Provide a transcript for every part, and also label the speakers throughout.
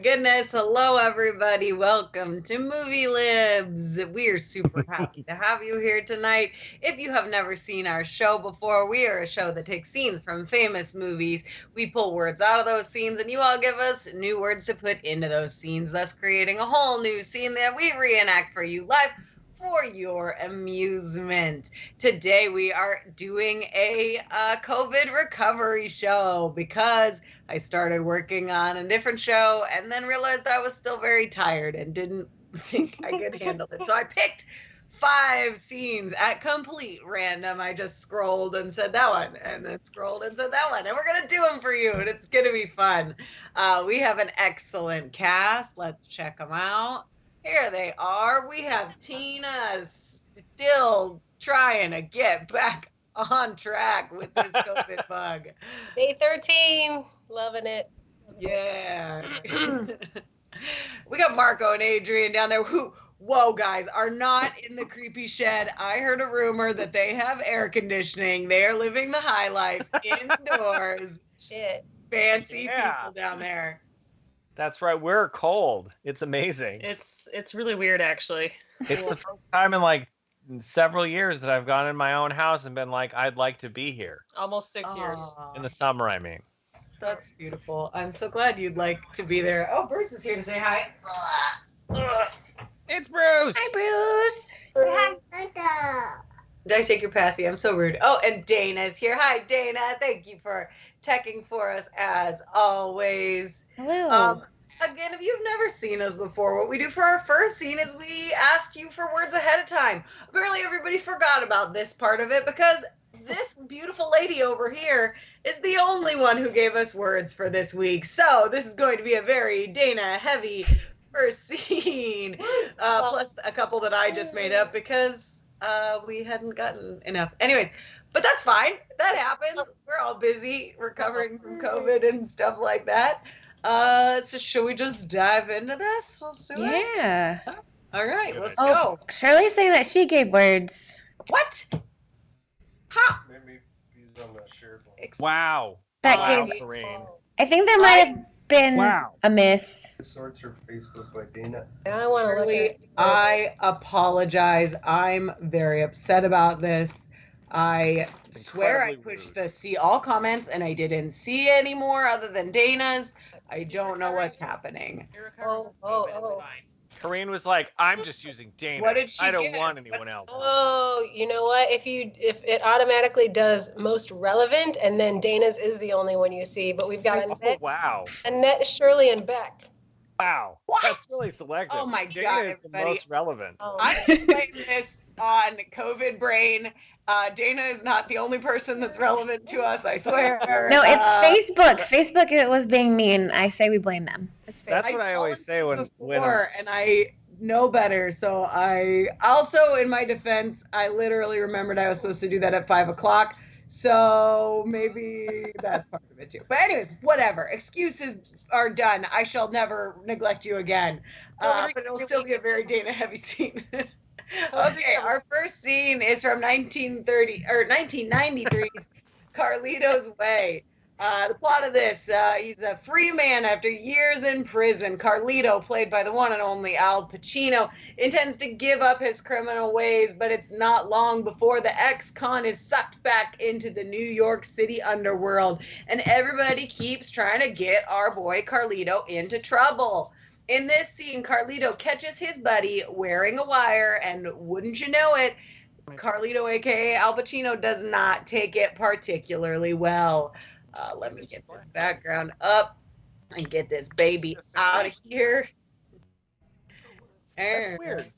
Speaker 1: goodness. Hello, everybody. Welcome to Movie Libs. We're super happy to have you here tonight. If you have never seen our show before, we are a show that takes scenes from famous movies. We pull words out of those scenes, and you all give us new words to put into those scenes, thus creating a whole new scene that we reenact for you live for your amusement. Today we are doing a COVID recovery show because I started working on a different show and then realized I was still very tired and didn't think I could handle it. So I picked 5 scenes at complete random. I just scrolled and said that one, and then scrolled and said that one, and we're gonna do them for you, and it's gonna be fun. We have an excellent cast. Let's check them out. Here they are. We have Tina still trying to get back on track with this COVID bug.
Speaker 2: Day 13, loving it.
Speaker 1: Yeah. We got Marco and Adrian down there who, whoa, guys, are not in the creepy shed. I heard a rumor that they have air conditioning. They are living the high life indoors.
Speaker 2: Shit.
Speaker 1: Fancy people down there.
Speaker 3: That's right. We're cold. It's amazing.
Speaker 4: It's really weird, actually.
Speaker 3: It's the first time in several years that I've gone in my own house and been like, I'd like to be here.
Speaker 4: Almost 6 years.
Speaker 3: In the summer, I mean.
Speaker 1: That's beautiful. I'm so glad you'd like to be there. Oh, Bruce is here to say hi.
Speaker 3: It's Bruce.
Speaker 5: Hi, Bruce.
Speaker 1: Did I take your passy? I'm so rude. Oh, and Dana's here. Hi, Dana. Thank you for teching for us as always.
Speaker 5: Hello.
Speaker 1: Again, if you've never seen us before, what we do for our first scene is we ask you for words ahead of time. Apparently, everybody forgot about this part of it because this beautiful lady over here is the only one who gave us words for this week. So this is going to be a very Dana-heavy first scene, plus a couple that I just made up because we hadn't gotten enough. Anyways, but that's fine. That happens. We're all busy recovering from COVID and stuff like that. So should we just dive into this? Let's do it.
Speaker 5: Yeah.
Speaker 1: All right, let's
Speaker 5: Oh,
Speaker 1: go.
Speaker 5: Shirley's saying that she gave words.
Speaker 1: What? Ha!
Speaker 6: Maybe he's on the shared one.
Speaker 3: Wow.
Speaker 5: That
Speaker 3: Wow,
Speaker 5: gave,
Speaker 3: Coreen.
Speaker 5: I think there might have been a miss.
Speaker 6: Sorts her Facebook by Dana.
Speaker 2: Now I want to look at
Speaker 1: Shirley,
Speaker 2: it.
Speaker 1: I apologize. I'm very upset about this. I swear I
Speaker 3: incredibly
Speaker 1: pushed
Speaker 3: rude.
Speaker 1: the see all comments and I didn't see any more other than Dana's. I don't know what's happening.
Speaker 2: Oh.
Speaker 3: Coreen was like, I'm just using Dana.
Speaker 1: What did she
Speaker 3: I don't
Speaker 1: get?
Speaker 3: want anyone else.
Speaker 2: Oh, you know what? If it automatically does most relevant, and then Dana's is the only one you see, but we've got
Speaker 3: Oh, wow.
Speaker 2: Annette, Shirley, and Beck.
Speaker 3: Wow.
Speaker 1: What?
Speaker 3: That's really selective.
Speaker 1: Oh my
Speaker 3: Dana
Speaker 1: God,
Speaker 3: is the
Speaker 1: everybody.
Speaker 3: most relevant.
Speaker 2: Oh.
Speaker 1: I'm playing this on COVID brain. Dana is not the only person that's relevant to us, I swear.
Speaker 5: No, it's Facebook. Facebook it was being mean. I say we blame them.
Speaker 3: That's what I always say when
Speaker 1: before, and I know better. So I also, in my defense, I literally remembered I was supposed to do that at 5:00. So maybe that's part of it too. But anyways, whatever. Excuses are done. I shall never neglect you again. But it'll still be a very Dana heavy scene. Okay, our first scene is from 1993's Carlito's Way. The plot of this, he's a free man after years in prison. Carlito, played by the one and only Al Pacino, intends to give up his criminal ways, but it's not long before the ex-con is sucked back into the New York City underworld, and everybody keeps trying to get our boy Carlito into trouble. In this scene, Carlito catches his buddy wearing a wire, and wouldn't you know it, Carlito, a.k.a. Al Pacino, does not take it particularly well. Let me get this background up and get this baby out of here.
Speaker 3: That's weird.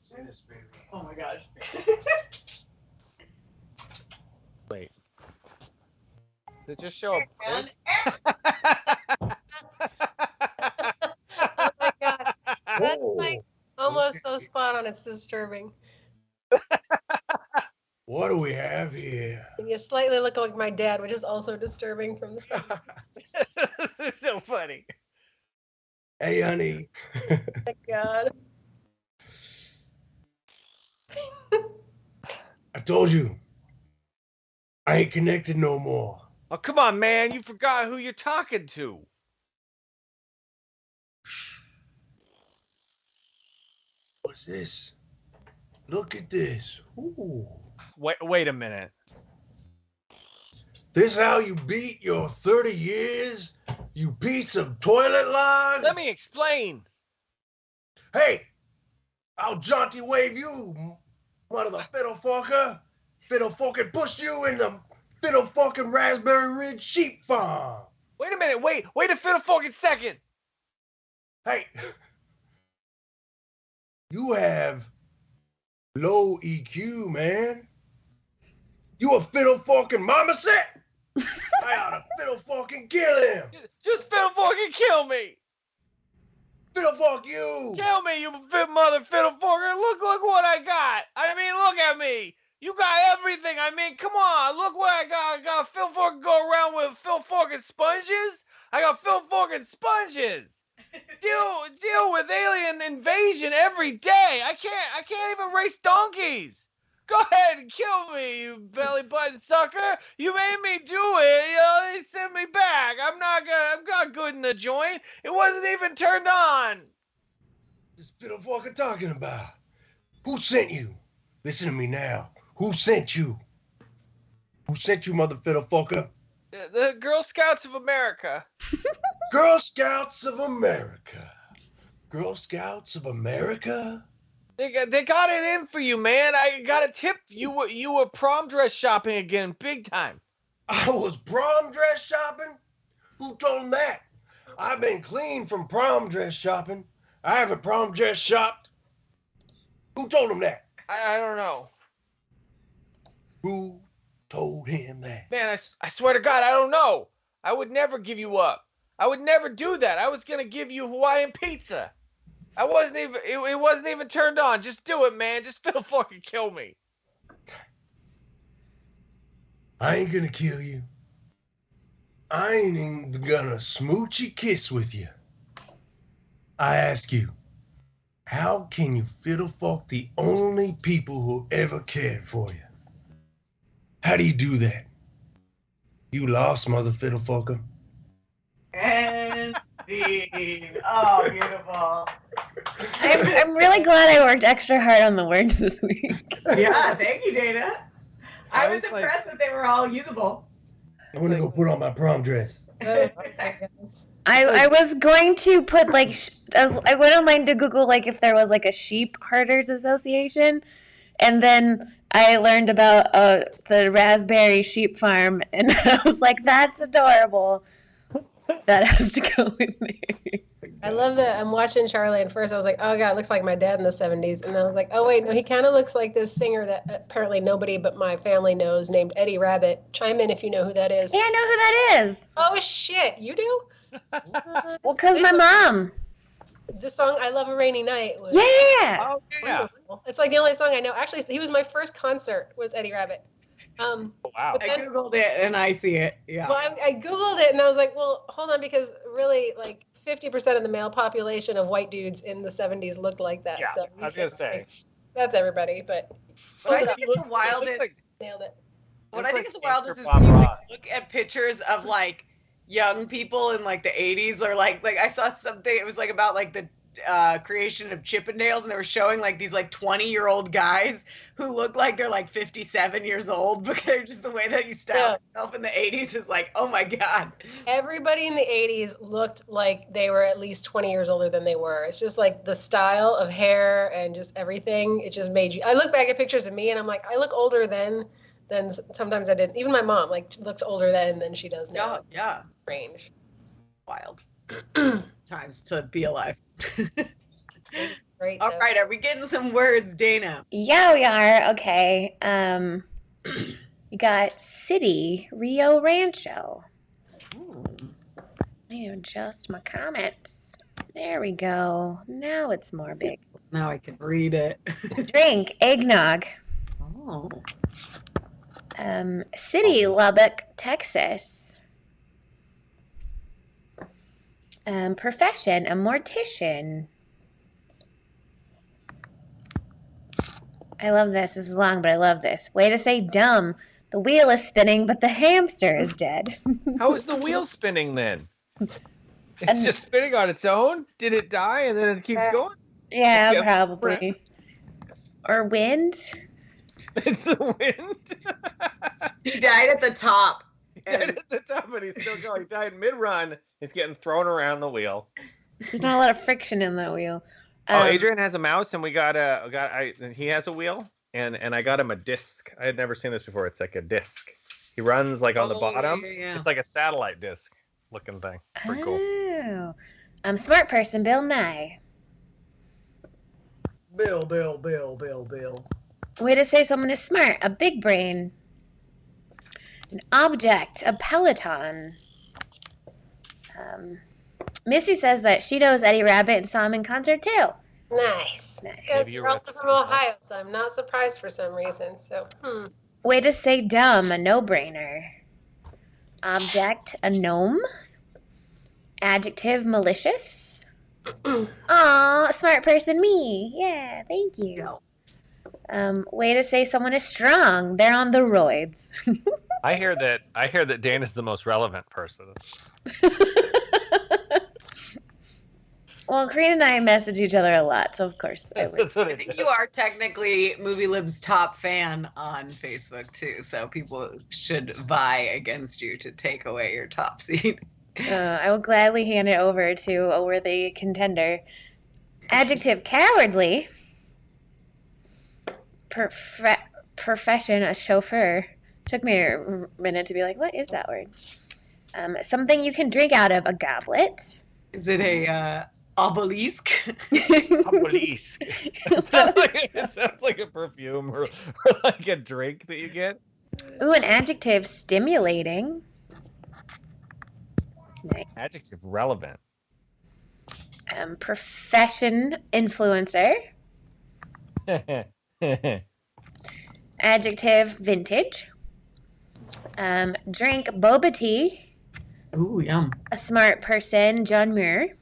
Speaker 1: Oh my gosh.
Speaker 3: Wait. Did it just show up?
Speaker 2: Oh my God. That's like almost so spot on. It's disturbing.
Speaker 6: What do we have here?
Speaker 2: And you slightly look like my dad, which is also disturbing from the side.
Speaker 3: This is so funny.
Speaker 6: Hey, honey.
Speaker 2: Oh my God.
Speaker 6: I told you. I ain't connected no more.
Speaker 3: Oh, come on, man. You forgot who you're talking to.
Speaker 6: What's this? Look at this. Ooh.
Speaker 3: Wait a minute.
Speaker 6: This how you beat your 30 years? You piece of toilet log?
Speaker 3: Let me explain.
Speaker 6: Hey, I'll jaunty wave you, mother the fiddle fucker. Fiddle fucking push you in the fiddle fucking Raspberry Ridge sheep farm.
Speaker 3: Wait a minute. Wait a fiddle fucking second.
Speaker 6: Hey, you have low EQ, man. You a fiddle fucking marmoset? I ought to fiddle fucking kill him.
Speaker 3: Just fiddle fucking kill me.
Speaker 6: Fiddle fuck you.
Speaker 3: Kill me, you mother fiddle fucker. Look what I got. I mean, look at me. You got everything. I mean, come on. Look what I got. I got Phil fucking go around with Phil fucking sponges. I got Phil fucking sponges. Deal with alien invasion every day. I can't even race donkeys. Go ahead and kill me, you belly button sucker. You made me do it. You know, they sent me back. I'm not good in the joint. It wasn't even turned on.
Speaker 6: This fiddle fucker talking about? Who sent you? Listen to me now. Who sent you? Who sent you, mother fiddle fucker?
Speaker 3: The Girl Scouts of America.
Speaker 6: Girl Scouts of America. Girl Scouts of America?
Speaker 3: They got it in for you, man. I got a tip. You were prom dress shopping again, big time.
Speaker 6: I was prom dress shopping? Who told him that? I've been clean from prom dress shopping. I haven't prom dress shopped. Who told him that?
Speaker 3: I don't know.
Speaker 6: Who told him that?
Speaker 3: Man, I swear to God, I don't know. I would never give you up. I would never do that. I was gonna give you Hawaiian pizza. It wasn't even turned on. Just do it, man. Just fiddle fucking kill me.
Speaker 6: I ain't gonna kill you. I ain't even gonna smoochy kiss with you. I ask you, how can you fiddle fuck the only people who ever cared for you? How do you do that? You lost, mother fiddle fucker.
Speaker 1: And the oh, beautiful.
Speaker 5: I'm really glad I worked extra hard on the words this week.
Speaker 1: Yeah, thank you, Dana. I was
Speaker 3: was like-
Speaker 1: impressed that they were all usable.
Speaker 6: I'm gonna go put on my prom dress.
Speaker 5: I was going to put like I went online to Google like if there was like a sheep herders association, and then I learned about the Raspberry Sheep Farm, and I was like, that's adorable. That has to go with me.
Speaker 2: I love that. I'm watching Charlie, and first I was like, oh god, looks like my dad in the 70s. And then I was like, oh wait, no, he kind of looks like this singer that apparently nobody but my family knows, named Eddie Rabbit. Chime in if you know who that is.
Speaker 5: Yeah, I know who that is.
Speaker 2: Oh shit, you do?
Speaker 5: Well, because my mom.
Speaker 2: The song "I Love a Rainy Night" was
Speaker 5: Yeah.
Speaker 3: Oh yeah.
Speaker 2: wonderful. It's like the only song I know. Actually, he was my first concert. Was Eddie Rabbit.
Speaker 3: Wow.
Speaker 2: But
Speaker 1: I
Speaker 2: then,
Speaker 1: googled it and I see it. Yeah.
Speaker 2: well, I googled it and I was like, well, hold on, because really, like 50% of the male population of white dudes in the 70s looked like that.
Speaker 3: Yeah,
Speaker 2: So
Speaker 3: I was gonna say.
Speaker 2: that's everybody, but
Speaker 1: But I
Speaker 2: hold
Speaker 1: think
Speaker 2: it
Speaker 1: it's the wildest.
Speaker 2: nailed it.
Speaker 1: What
Speaker 3: Looks
Speaker 1: I think
Speaker 3: like
Speaker 1: is the wildest
Speaker 3: gangster
Speaker 1: is when you
Speaker 3: pop
Speaker 1: like,
Speaker 3: rock.
Speaker 1: look at pictures of like young people in like the 80s, or like I saw something. It was like about like the creation of Chippendales, and they were showing like these like 20-year-old guys who look like they're like 57 years old, but they're just the way that you style yourself in the 80s is like, oh my god.
Speaker 2: Everybody in the 80s looked like they were at least 20 years older than they were. It's just like the style of hair and just everything. It just made you. I look back at pictures of me and I'm like, I look older then than sometimes I didn't. Even my mom like looks older then than she does now.
Speaker 1: Yeah.
Speaker 2: Strange.
Speaker 1: Wild times to be alive.
Speaker 2: Great.
Speaker 1: All right, are we getting some words, Dana?
Speaker 5: Yeah, we are. Okay. You got City, Rio Rancho. I adjust my comments. There we go. Now it's more big.
Speaker 1: Now I can read it.
Speaker 5: Drink, eggnog.
Speaker 1: Oh.
Speaker 5: City, Lubbock, Texas. Profession, a mortician. I love this. This is long, but I love this. Way to say dumb. The wheel is spinning, but the hamster is dead.
Speaker 3: How is the wheel spinning then? It's just spinning on its own? Did it die and then it keeps going?
Speaker 5: Yeah,
Speaker 3: Yeah,
Speaker 5: probably. or wind.
Speaker 3: It's the wind.
Speaker 1: He died at the top.
Speaker 3: He died at the top, but he's still going. He died mid-run. He's getting thrown around the wheel.
Speaker 5: There's not a lot of friction in that wheel.
Speaker 3: Adrian has a mouse, and he has a wheel, and I got him a disc. I had never seen this before. It's like a disc. He runs like on the bottom.
Speaker 1: Yeah.
Speaker 3: It's like a satellite disc looking thing. Pretty cool.
Speaker 5: Oh, smart person, Bill Nye.
Speaker 1: Bill.
Speaker 5: Way to say someone is smart. A big brain. An object. A Peloton. Missy says that she knows Eddie Rabbit and saw him in concert too.
Speaker 2: Nice.
Speaker 3: Maybe
Speaker 2: You're
Speaker 3: you're
Speaker 2: also from Ohio, so I'm not surprised for some reason. So,
Speaker 5: Way to say dumb. A no-brainer. Object. A gnome. Adjective. Malicious. Aw, smart person me. Yeah, thank you. Way to say someone is strong. They're on the roids.
Speaker 3: I hear that Dan is the most relevant person.
Speaker 5: Well, Coreen and I message each other a lot, so of course I would.
Speaker 1: I think you are technically Movie Libs' top fan on Facebook too, so people should vie against you to take away your top seat.
Speaker 5: I will gladly hand it over to a worthy contender. Adjective, cowardly. Profession, a chauffeur. Took me a minute to be like, what is that word? Something you can drink out of, a goblet.
Speaker 1: Is it a obelisk?
Speaker 3: Obelisk. It sounds like a perfume or like a drink that you get.
Speaker 5: Ooh, an adjective, stimulating. Nice.
Speaker 3: Adjective, relevant.
Speaker 5: Profession, influencer. Adjective, vintage. Drink, boba tea.
Speaker 1: Ooh, yum.
Speaker 5: A smart person, John Muir.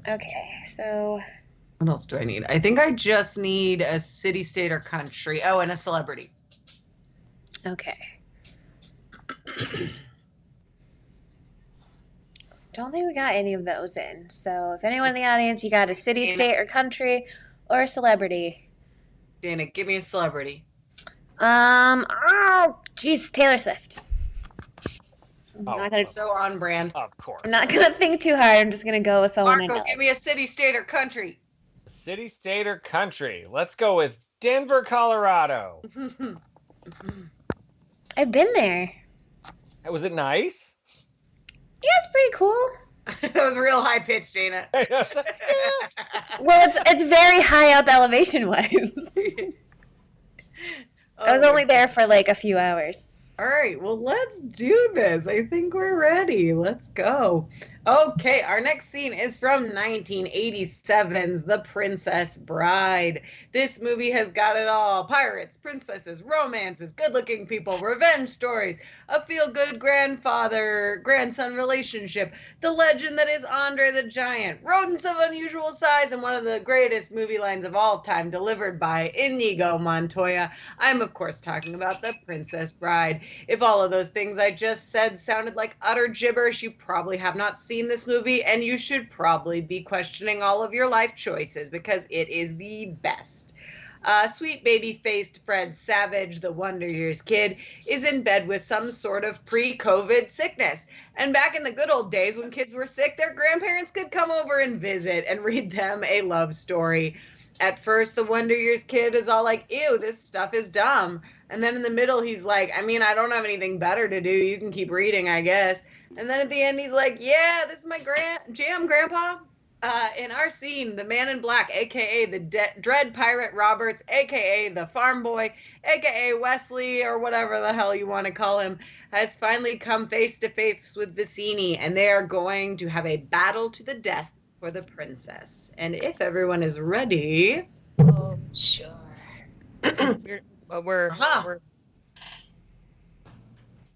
Speaker 5: Okay, so...
Speaker 1: What else do I need? I think I just need a city, state, or country. Oh, and a celebrity.
Speaker 5: Okay. Don't think we got any of those in. So if anyone in the audience, you got a city, state, or country, or a celebrity.
Speaker 1: Dana, give me a celebrity.
Speaker 5: Oh, geez, Taylor Swift.
Speaker 1: So on brand.
Speaker 3: Of course.
Speaker 5: I'm not gonna think too hard. I'm just gonna go with someone I
Speaker 1: Marco,
Speaker 5: know.
Speaker 1: give me a city, state, or country.
Speaker 3: City, state, or country. Let's go with Denver, Colorado.
Speaker 5: I've been there.
Speaker 3: Was it nice?
Speaker 5: Yeah, it's pretty cool.
Speaker 1: That was real high pitched, Dana.
Speaker 5: Well, it's very high up elevation wise. I was only there for like a few hours.
Speaker 1: All right, well, let's do this. I think we're ready. Let's go. Okay, our next scene is from 1987's The Princess Bride. This movie has got it all. Pirates, princesses, romances, good-looking people, revenge stories, a feel-good grandfather-grandson relationship, the legend that is Andre the Giant, rodents of unusual size, and one of the greatest movie lines of all time delivered by Inigo Montoya. I'm, of course, talking about The Princess Bride. If all of those things I just said sounded like utter gibberish, you probably have not seen this movie, and you should probably be questioning all of your life choices because it is the best. Sweet baby-faced Fred Savage, the Wonder Years kid, is in bed with some sort of pre-COVID sickness. And back in the good old days when kids were sick, their grandparents could come over and visit and read them a love story. At first, the Wonder Years kid is all like, ew, this stuff is dumb. And then in the middle, he's like, I mean, I don't have anything better to do. You can keep reading, I guess. And then at the end, he's like, yeah, this is my jam, Grandpa. In our scene, the man in black, a.k.a. the Dread Pirate Roberts, a.k.a. the farm boy, a.k.a. Wesley, or whatever the hell you want to call him, has finally come face to face with Vicini, and they are going to have a battle to the death for the princess. And if everyone is ready...
Speaker 2: Oh, sure.
Speaker 4: We're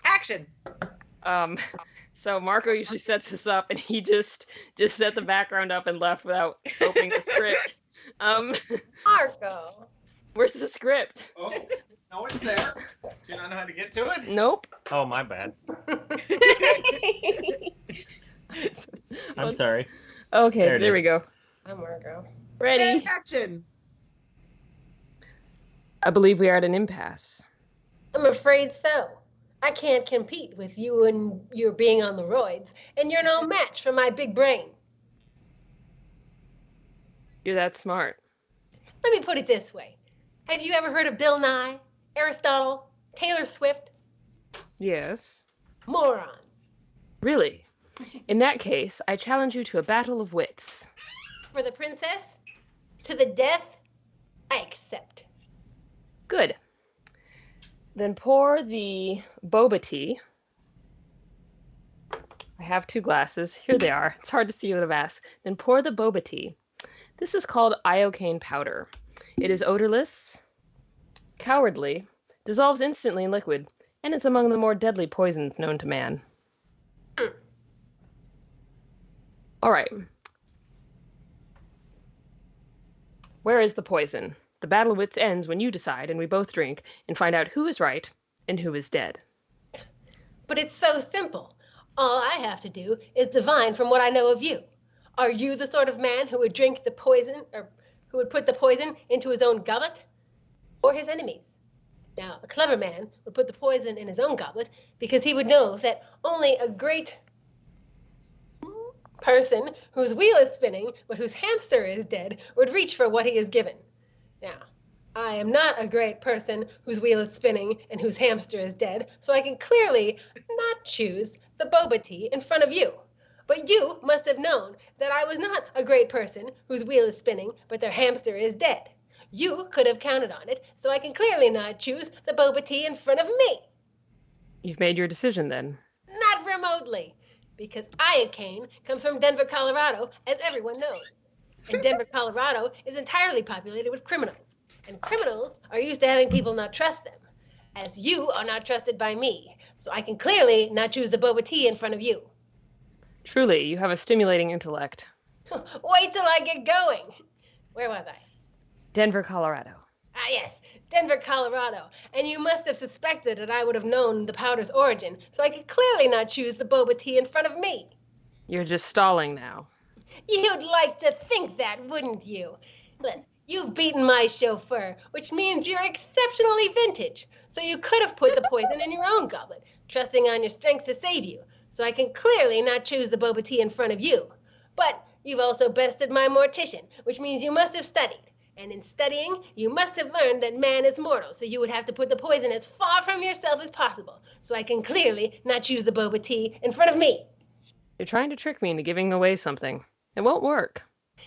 Speaker 1: Action!
Speaker 4: So Marco usually sets this up, and he just set the background up and left without opening the script.
Speaker 2: Marco.
Speaker 4: Where's the script?
Speaker 3: Oh, no, it's there. Do you not know how to get to it?
Speaker 4: Nope.
Speaker 3: Oh, my bad. I'm sorry.
Speaker 4: Okay, there
Speaker 3: is.
Speaker 4: we go.
Speaker 2: I'm Marco.
Speaker 4: Ready.
Speaker 1: Action.
Speaker 4: I believe we are at an impasse.
Speaker 2: I'm afraid so. I can't compete with you and your being on the roids, and you're no match for my big brain.
Speaker 4: You're that smart.
Speaker 2: Let me put it this way. Have you ever heard of Bill Nye, Aristotle, Taylor Swift?
Speaker 4: Yes.
Speaker 2: Morons.
Speaker 4: Really? In that case, I challenge you to a battle of wits.
Speaker 2: For the princess? To the death? I accept.
Speaker 4: Good. Then pour the boba tea. I have 2 glasses. Here they are. It's hard to see what I've asked. Then pour the boba tea. This is called iocane powder. It is odorless, cowardly, dissolves instantly in liquid, and is among the more deadly poisons known to man. All right. Where is the poison? The battle of wits ends when you decide and we both drink and find out who is right and who is dead.
Speaker 2: But it's so simple. All I have to do is divine from what I know of you. Are you the sort of man who would drink the poison, or who would put the poison into his own goblet, or his enemies? Now, a clever man would put the poison in his own goblet because he would know that only a great person whose wheel is spinning but whose hamster is dead would reach for what he is given. Now, I am not a great person whose wheel is spinning and whose hamster is dead, so I can clearly not choose the boba tea in front of you. But you must have known that I was not a great person whose wheel is spinning but their hamster is dead. You could have counted on it, so I can clearly not choose the boba tea in front of me.
Speaker 4: You've made your decision then.
Speaker 2: Not remotely, because iocane comes from Denver, Colorado, as everyone knows. And Denver, Colorado is entirely populated with criminals. And criminals are used to having people not trust them, as you are not trusted by me. So I can clearly not choose the boba tea in front of you.
Speaker 4: Truly, you have a stimulating intellect.
Speaker 2: Wait till I get going. Where was I?
Speaker 4: Denver, Colorado.
Speaker 2: Ah, yes, Denver, Colorado. And you must have suspected that I would have known the powder's origin, so I could clearly not choose the boba tea in front of me.
Speaker 4: You're just stalling now.
Speaker 2: You'd like to think that, wouldn't you? Listen, you've beaten my chauffeur, which means you're exceptionally vintage. So you could have put the poison in your own goblet, trusting on your strength to save you. So I can clearly not choose the boba tea in front of you. But you've also bested my mortician, which means you must have studied. And in studying, you must have learned that man is mortal, so you would have to put the poison as far from yourself as possible. So I can clearly not choose the boba tea in front of me.
Speaker 4: You're trying to trick me into giving away something. It won't work.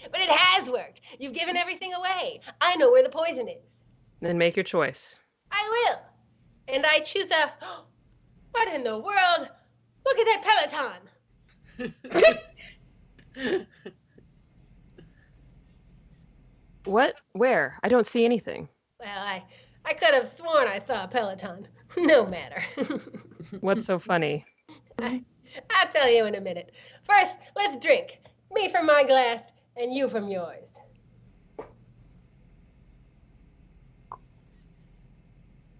Speaker 2: But it has worked. You've given everything away. I know where the poison is.
Speaker 4: Then make your choice.
Speaker 2: I will. And I choose a... What in the world? Look at that Peloton.
Speaker 4: What? Where? I don't see anything.
Speaker 2: Well, I could have sworn I saw a Peloton. No matter.
Speaker 4: What's so funny?
Speaker 2: I'll tell you in a minute. First, let's drink. Me from my glass and you from yours.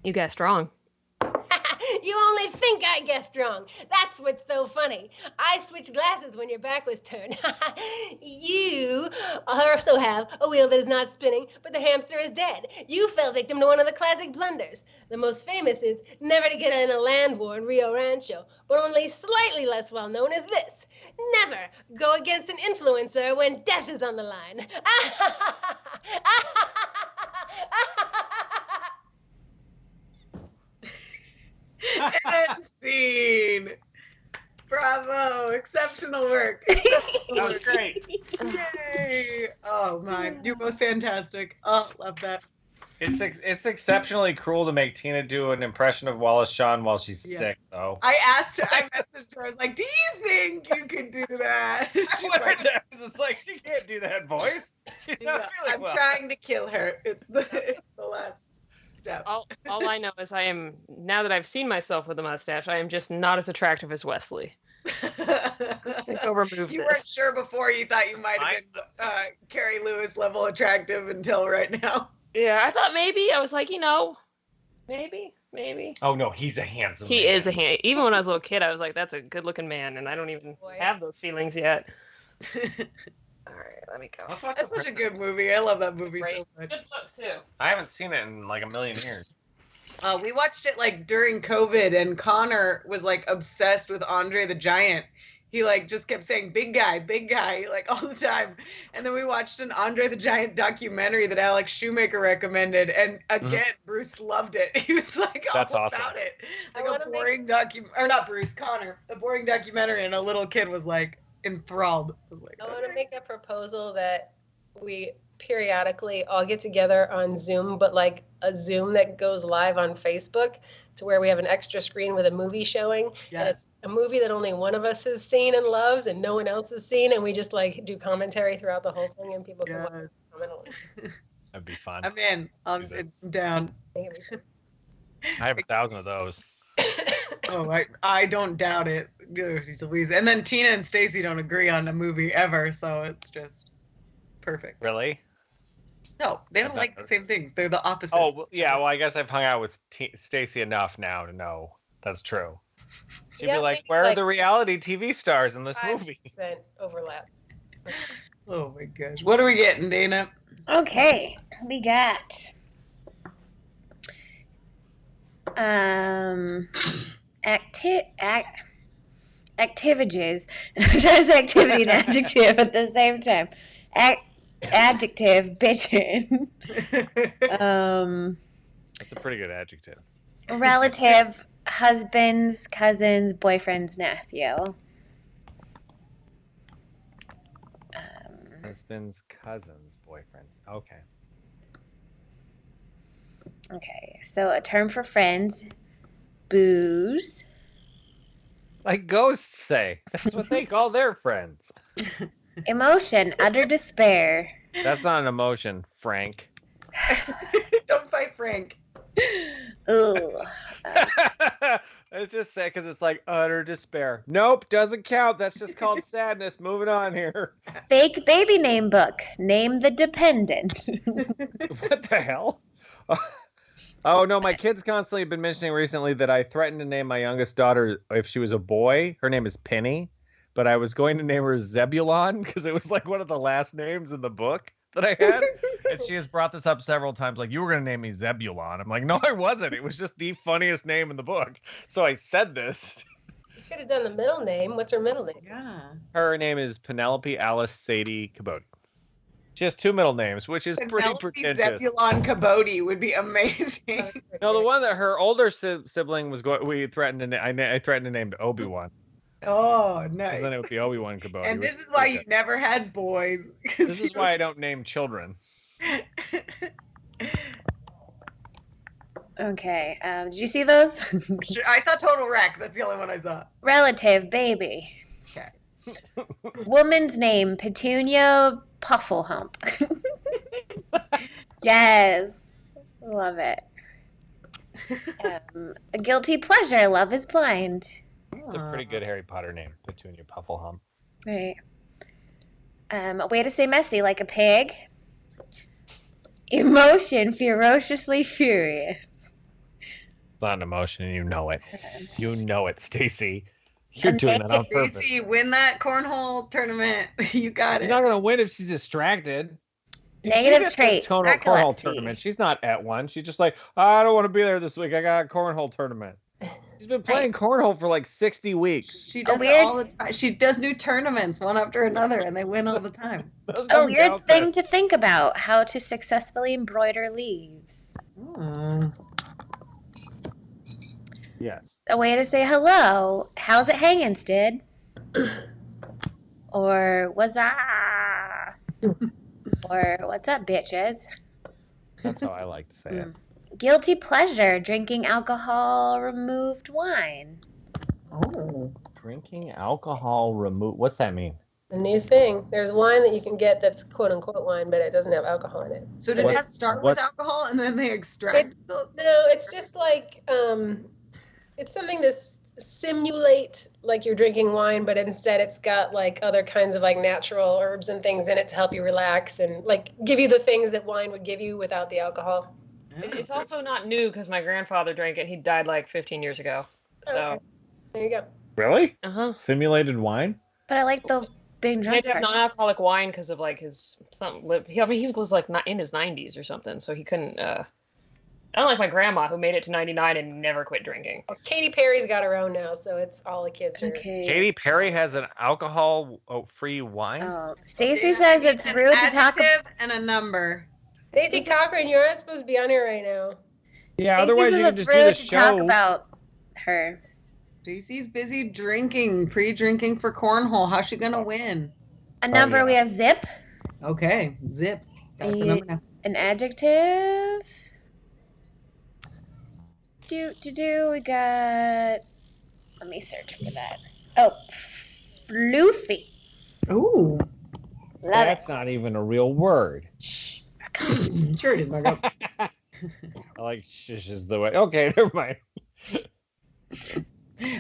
Speaker 4: You guessed wrong.
Speaker 2: You only think I guessed wrong. That's what's so funny. I switched glasses when your back was turned. You also have a wheel that is not spinning, but the hamster is dead. You fell victim to one of the classic blunders. The most famous is never to get in a land war in Rio Rancho, but only slightly less well known is this. Never go against an influencer when death is on the line.
Speaker 1: And scene. Bravo. Exceptional work.
Speaker 3: That was great.
Speaker 1: Yay. Oh my. You're both fantastic. Oh, love that.
Speaker 3: It's exceptionally cruel to make Tina do an impression of Wallace Shawn while she's sick, though.
Speaker 1: I messaged her, I was like, do you think you could do that? She's like,
Speaker 3: It's like, she can't do that voice. She's not really
Speaker 1: I'm
Speaker 3: well.
Speaker 1: trying to kill her. It's the last step.
Speaker 4: All I know is now that I've seen myself with a mustache, I am just not as attractive as Wesley. Go remove
Speaker 1: You
Speaker 4: this.
Speaker 1: weren't sure before, you thought you might have been Carrie Lewis level attractive until right now.
Speaker 4: Yeah, I thought maybe. I was like, maybe.
Speaker 3: Oh, no, he's a handsome
Speaker 4: He
Speaker 3: man.
Speaker 4: is a hand. Even when I was a little kid, I was like, that's a good-looking man, and I don't even have those feelings yet.
Speaker 2: All right, let me go.
Speaker 3: Let's watch
Speaker 1: That's such a good movie. I love that movie so much.
Speaker 4: Good book too.
Speaker 3: I haven't seen it in like a million years.
Speaker 1: We watched it like during COVID, and Connor was like obsessed with Andre the Giant. He like just kept saying big guy, like all the time. And then we watched an Andre the Giant documentary that Alex Shoemaker recommended, and again Bruce loved it. He was like all
Speaker 3: That's awesome.
Speaker 1: about it.
Speaker 2: I
Speaker 1: Like
Speaker 2: wanna
Speaker 1: a boring or not Bruce, Connor, a boring documentary, and a little kid was like enthralled. I was like,
Speaker 2: I want to make a proposal that we periodically all get together on Zoom, but like a Zoom that goes live on Facebook, to where we have an extra screen with a movie showing. And
Speaker 1: yes.
Speaker 2: it's a movie that only one of us has seen and loves, and no one else has seen, and we just like do commentary throughout the whole thing, and people can watch it.
Speaker 3: That'd be fun.
Speaker 1: I'm in. I'm down.
Speaker 3: I have 1,000 of those.
Speaker 1: Oh, I don't doubt it. Louise. And then Tina and Stacey don't agree on a movie ever, so it's just perfect.
Speaker 3: Really?
Speaker 1: No, they don't like the same things. They're the opposites.
Speaker 3: Oh, well, yeah. Well, I guess I've hung out with Stacey enough now to know that's true. She'd be like, "Where are the reality TV stars in this movie?"
Speaker 2: 5% overlap.
Speaker 1: Oh my gosh. What are we getting, Dana?
Speaker 5: Okay, we got activities. I'm trying to say activity and adjective at the same time. Adjective, bitchin'.
Speaker 3: That's a pretty good adjective.
Speaker 5: Relative, husbands, cousins, boyfriend's nephew.
Speaker 3: Husbands, cousins, boyfriends. Okay.
Speaker 5: Okay, so a term for friends, booze.
Speaker 3: Like ghosts say. That's what they call their friends.
Speaker 5: Emotion, utter despair.
Speaker 3: That's not an emotion, Frank.
Speaker 1: Don't fight Frank.
Speaker 5: Ooh.
Speaker 3: It's just sad because it's like utter despair. Nope, doesn't count. That's just called sadness. Moving on here.
Speaker 5: Fake baby name book. Name the dependent.
Speaker 3: What the hell? Oh no, my kids constantly have been mentioning recently that I threatened to name my youngest daughter if she was a boy. Her name is Penny, but I was going to name her Zebulon because it was like one of the last names in the book that I had. And she has brought this up several times, like, you were going to name me Zebulon. I'm like, no, I wasn't. It was just the funniest name in the book. So I said this.
Speaker 2: You could have done the middle name. What's her middle name?
Speaker 1: Yeah.
Speaker 3: Her name is Penelope Alice Sadie Cabodi. She has two middle names, which is pretty pretentious.
Speaker 1: Zebulon Cabodi would be amazing.
Speaker 3: No, the one that her older sibling was going, we threatened to I threatened to name Obi-Wan.
Speaker 1: Oh, nice.
Speaker 3: Then it would be Obi-Wan Cabodi.
Speaker 1: And this is why you never had boys.
Speaker 3: This is why I don't name children.
Speaker 5: Okay, did you see those?
Speaker 1: I saw Total Wreck. That's the only one I saw.
Speaker 5: Relative, baby.
Speaker 1: Okay.
Speaker 5: Woman's name, Petunia Pufflehump. Yes. Love it. A guilty pleasure, Love is Blind.
Speaker 3: It's a pretty good Harry Potter name, Petunia Pufflehump.
Speaker 5: Right. A way to say messy, like a pig. Emotion, ferociously furious.
Speaker 3: It's not an emotion, you know it. You know it, Stacey. You're doing that on purpose.
Speaker 1: Stacey, win that cornhole tournament. You got
Speaker 3: She's
Speaker 1: it.
Speaker 3: not going to win if she's distracted.
Speaker 5: Negative trait,
Speaker 3: Cornhole
Speaker 5: narcolepsy.
Speaker 3: tournament. She's not at one. She's just like, I don't want to be there this week. I got a cornhole tournament. She's been playing cornhole for like 60 weeks.
Speaker 1: She does it all the time. She does new tournaments one after another, and they win all the time.
Speaker 5: A weird thing to think about, how to successfully embroider leaves.
Speaker 3: Yes.
Speaker 5: A way to say hello, how's it hanging, Stid? Or what's up? Or what's up, bitches?
Speaker 3: That's how I like to say it.
Speaker 5: Guilty pleasure, drinking alcohol removed wine.
Speaker 1: Oh.
Speaker 3: Drinking alcohol removed. What's that mean?
Speaker 2: The new thing. There's wine that you can get that's quote unquote wine, but it doesn't have alcohol in it.
Speaker 1: So did it start with alcohol and then they extract?
Speaker 2: No, it's just like it's something to simulate like you're drinking wine, but instead it's got like other kinds of like natural herbs and things in it to help you relax and like give you the things that wine would give you without the alcohol.
Speaker 4: It's also not new because my grandfather drank it. He died like 15 years ago. So
Speaker 2: okay. There you go.
Speaker 3: Really?
Speaker 4: Uh-huh.
Speaker 3: Simulated wine?
Speaker 5: But I like the being
Speaker 4: He
Speaker 5: drunk.
Speaker 4: had to have non-alcoholic wine because of like his he was like not in his 90s or something, so he couldn't. Unlike my grandma who made it to 99 and never quit drinking.
Speaker 2: Katy Perry's got her own now, so it's all the kids are.
Speaker 5: Okay.
Speaker 3: Katy Perry has an alcohol-free wine.
Speaker 5: Oh, Stacy says it's
Speaker 1: An
Speaker 5: rude to talk.
Speaker 1: adjective and a number.
Speaker 2: Stacey Cochran, you're not supposed to be on here right now.
Speaker 3: Yeah,
Speaker 5: Stacey
Speaker 3: otherwise
Speaker 5: says
Speaker 3: you could
Speaker 5: it's
Speaker 3: just do
Speaker 5: rude
Speaker 3: the
Speaker 5: to talk
Speaker 3: show.
Speaker 5: about her.
Speaker 1: Stacey's busy drinking, pre-drinking for cornhole. How's she gonna win?
Speaker 5: A number
Speaker 3: yeah.
Speaker 5: we have zip.
Speaker 1: Okay, zip. That's a number now.
Speaker 5: An adjective. We got. Let me search for that. Oh, floofy.
Speaker 1: Ooh.
Speaker 5: Love
Speaker 3: That's not even a real word.
Speaker 5: Shh.
Speaker 1: Sure it is, Margo.
Speaker 3: I like shush is the way. Okay, never mind.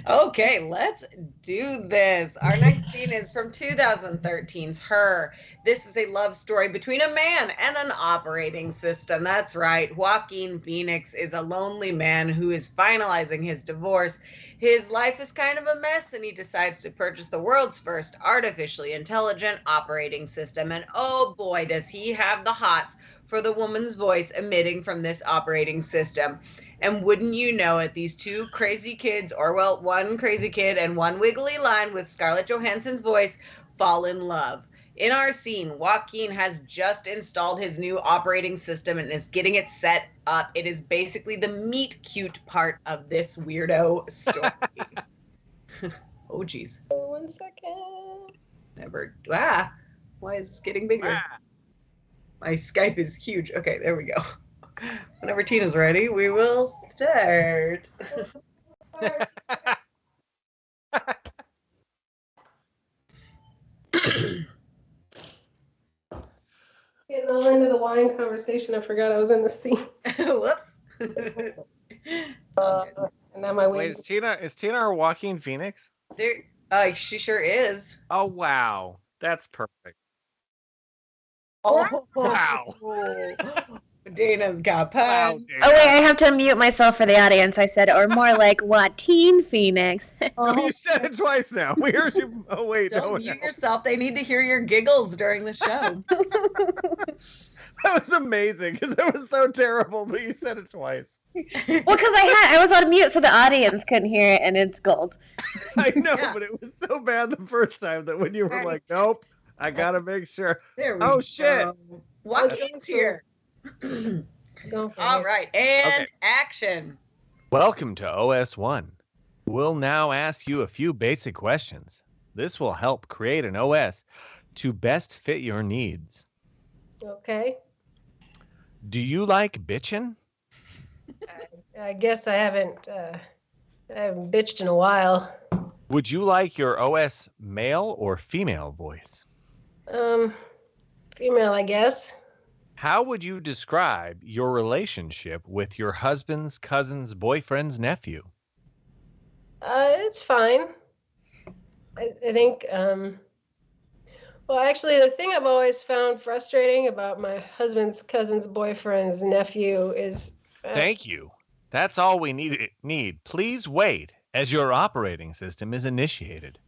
Speaker 1: Okay, let's do this. Our next scene is from 2013's Her. This is a love story between a man and an operating system. That's right. Joaquin Phoenix is a lonely man who is finalizing his divorce. His life is kind of a mess, and he decides to purchase the world's first artificially intelligent operating system. And oh boy, does he have the hots for the woman's voice emitting from this operating system. And wouldn't you know it, these two crazy kids, or well, one crazy kid and one wiggly line with Scarlett Johansson's voice, fall in love. In our scene, Joaquin has just installed his new operating system and is getting it set up. It is basically the meet cute part of this weirdo story. Oh, geez.
Speaker 2: 1 second.
Speaker 1: Never. Ah, why is this getting bigger? My Skype is huge. Okay, there we go. Whenever Tina's ready, we will start.
Speaker 2: Getting all into the wine conversation, I forgot I was in the scene.
Speaker 1: Whoops.
Speaker 2: And now my
Speaker 3: Wait,
Speaker 2: wings.
Speaker 3: is Tina our Joaquin Phoenix?
Speaker 1: There, she sure is.
Speaker 3: Oh wow, that's perfect.
Speaker 2: Oh,
Speaker 3: Wow.
Speaker 1: Dana's got
Speaker 3: Wow,
Speaker 1: puns.
Speaker 3: Dana.
Speaker 5: Oh wait, I have to unmute myself for the audience. I said, or more like Joaquin Phoenix.
Speaker 3: Oh, you said it twice now. We heard you. Oh wait,
Speaker 1: Don't
Speaker 3: no.
Speaker 1: mute yourself. They need to hear your giggles during the show.
Speaker 3: That was amazing because that was so terrible, but you said it twice.
Speaker 5: Well, because I was on mute, so the audience couldn't hear it, and it's gold.
Speaker 3: I know,
Speaker 1: Yeah.
Speaker 3: but it was so bad the first time that when you were
Speaker 1: Right.
Speaker 3: like, "Nope, I gotta make sure."
Speaker 1: There we
Speaker 3: Oh,
Speaker 1: go.
Speaker 3: shit.
Speaker 1: Joaquin's here.
Speaker 2: Go for
Speaker 1: All
Speaker 2: it.
Speaker 1: right, and
Speaker 3: Okay.
Speaker 1: action.
Speaker 3: Welcome to OS1. We'll now ask you a few basic questions. This will help create an OS to best fit your needs.
Speaker 2: Okay.
Speaker 3: Do you like bitchin'?
Speaker 2: I guess I haven't bitched in a while.
Speaker 3: Would you like your OS male or female voice?
Speaker 2: Female, I guess.
Speaker 3: How would you describe your relationship with your husband's cousin's boyfriend's nephew?
Speaker 2: It's fine. I think, well, actually, the thing I've always found frustrating about my husband's cousin's boyfriend's nephew is.
Speaker 3: Thank you. That's all we need. Please wait as your operating system is initiated.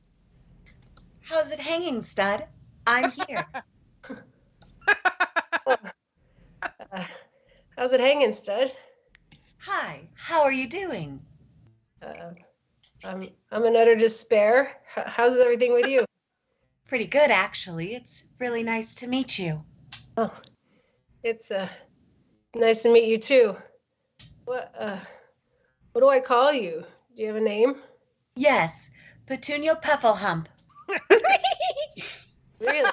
Speaker 1: How's it hanging, stud? I'm here.
Speaker 2: How's it hanging, stud?
Speaker 1: Hi, how are you doing?
Speaker 2: I'm in utter despair. How's everything with you?
Speaker 1: Pretty good, actually. It's really nice to meet you.
Speaker 2: Oh, it's nice to meet you too. What do I call you? Do you have a name?
Speaker 1: Yes, Petunia Pufflehump.
Speaker 2: Really?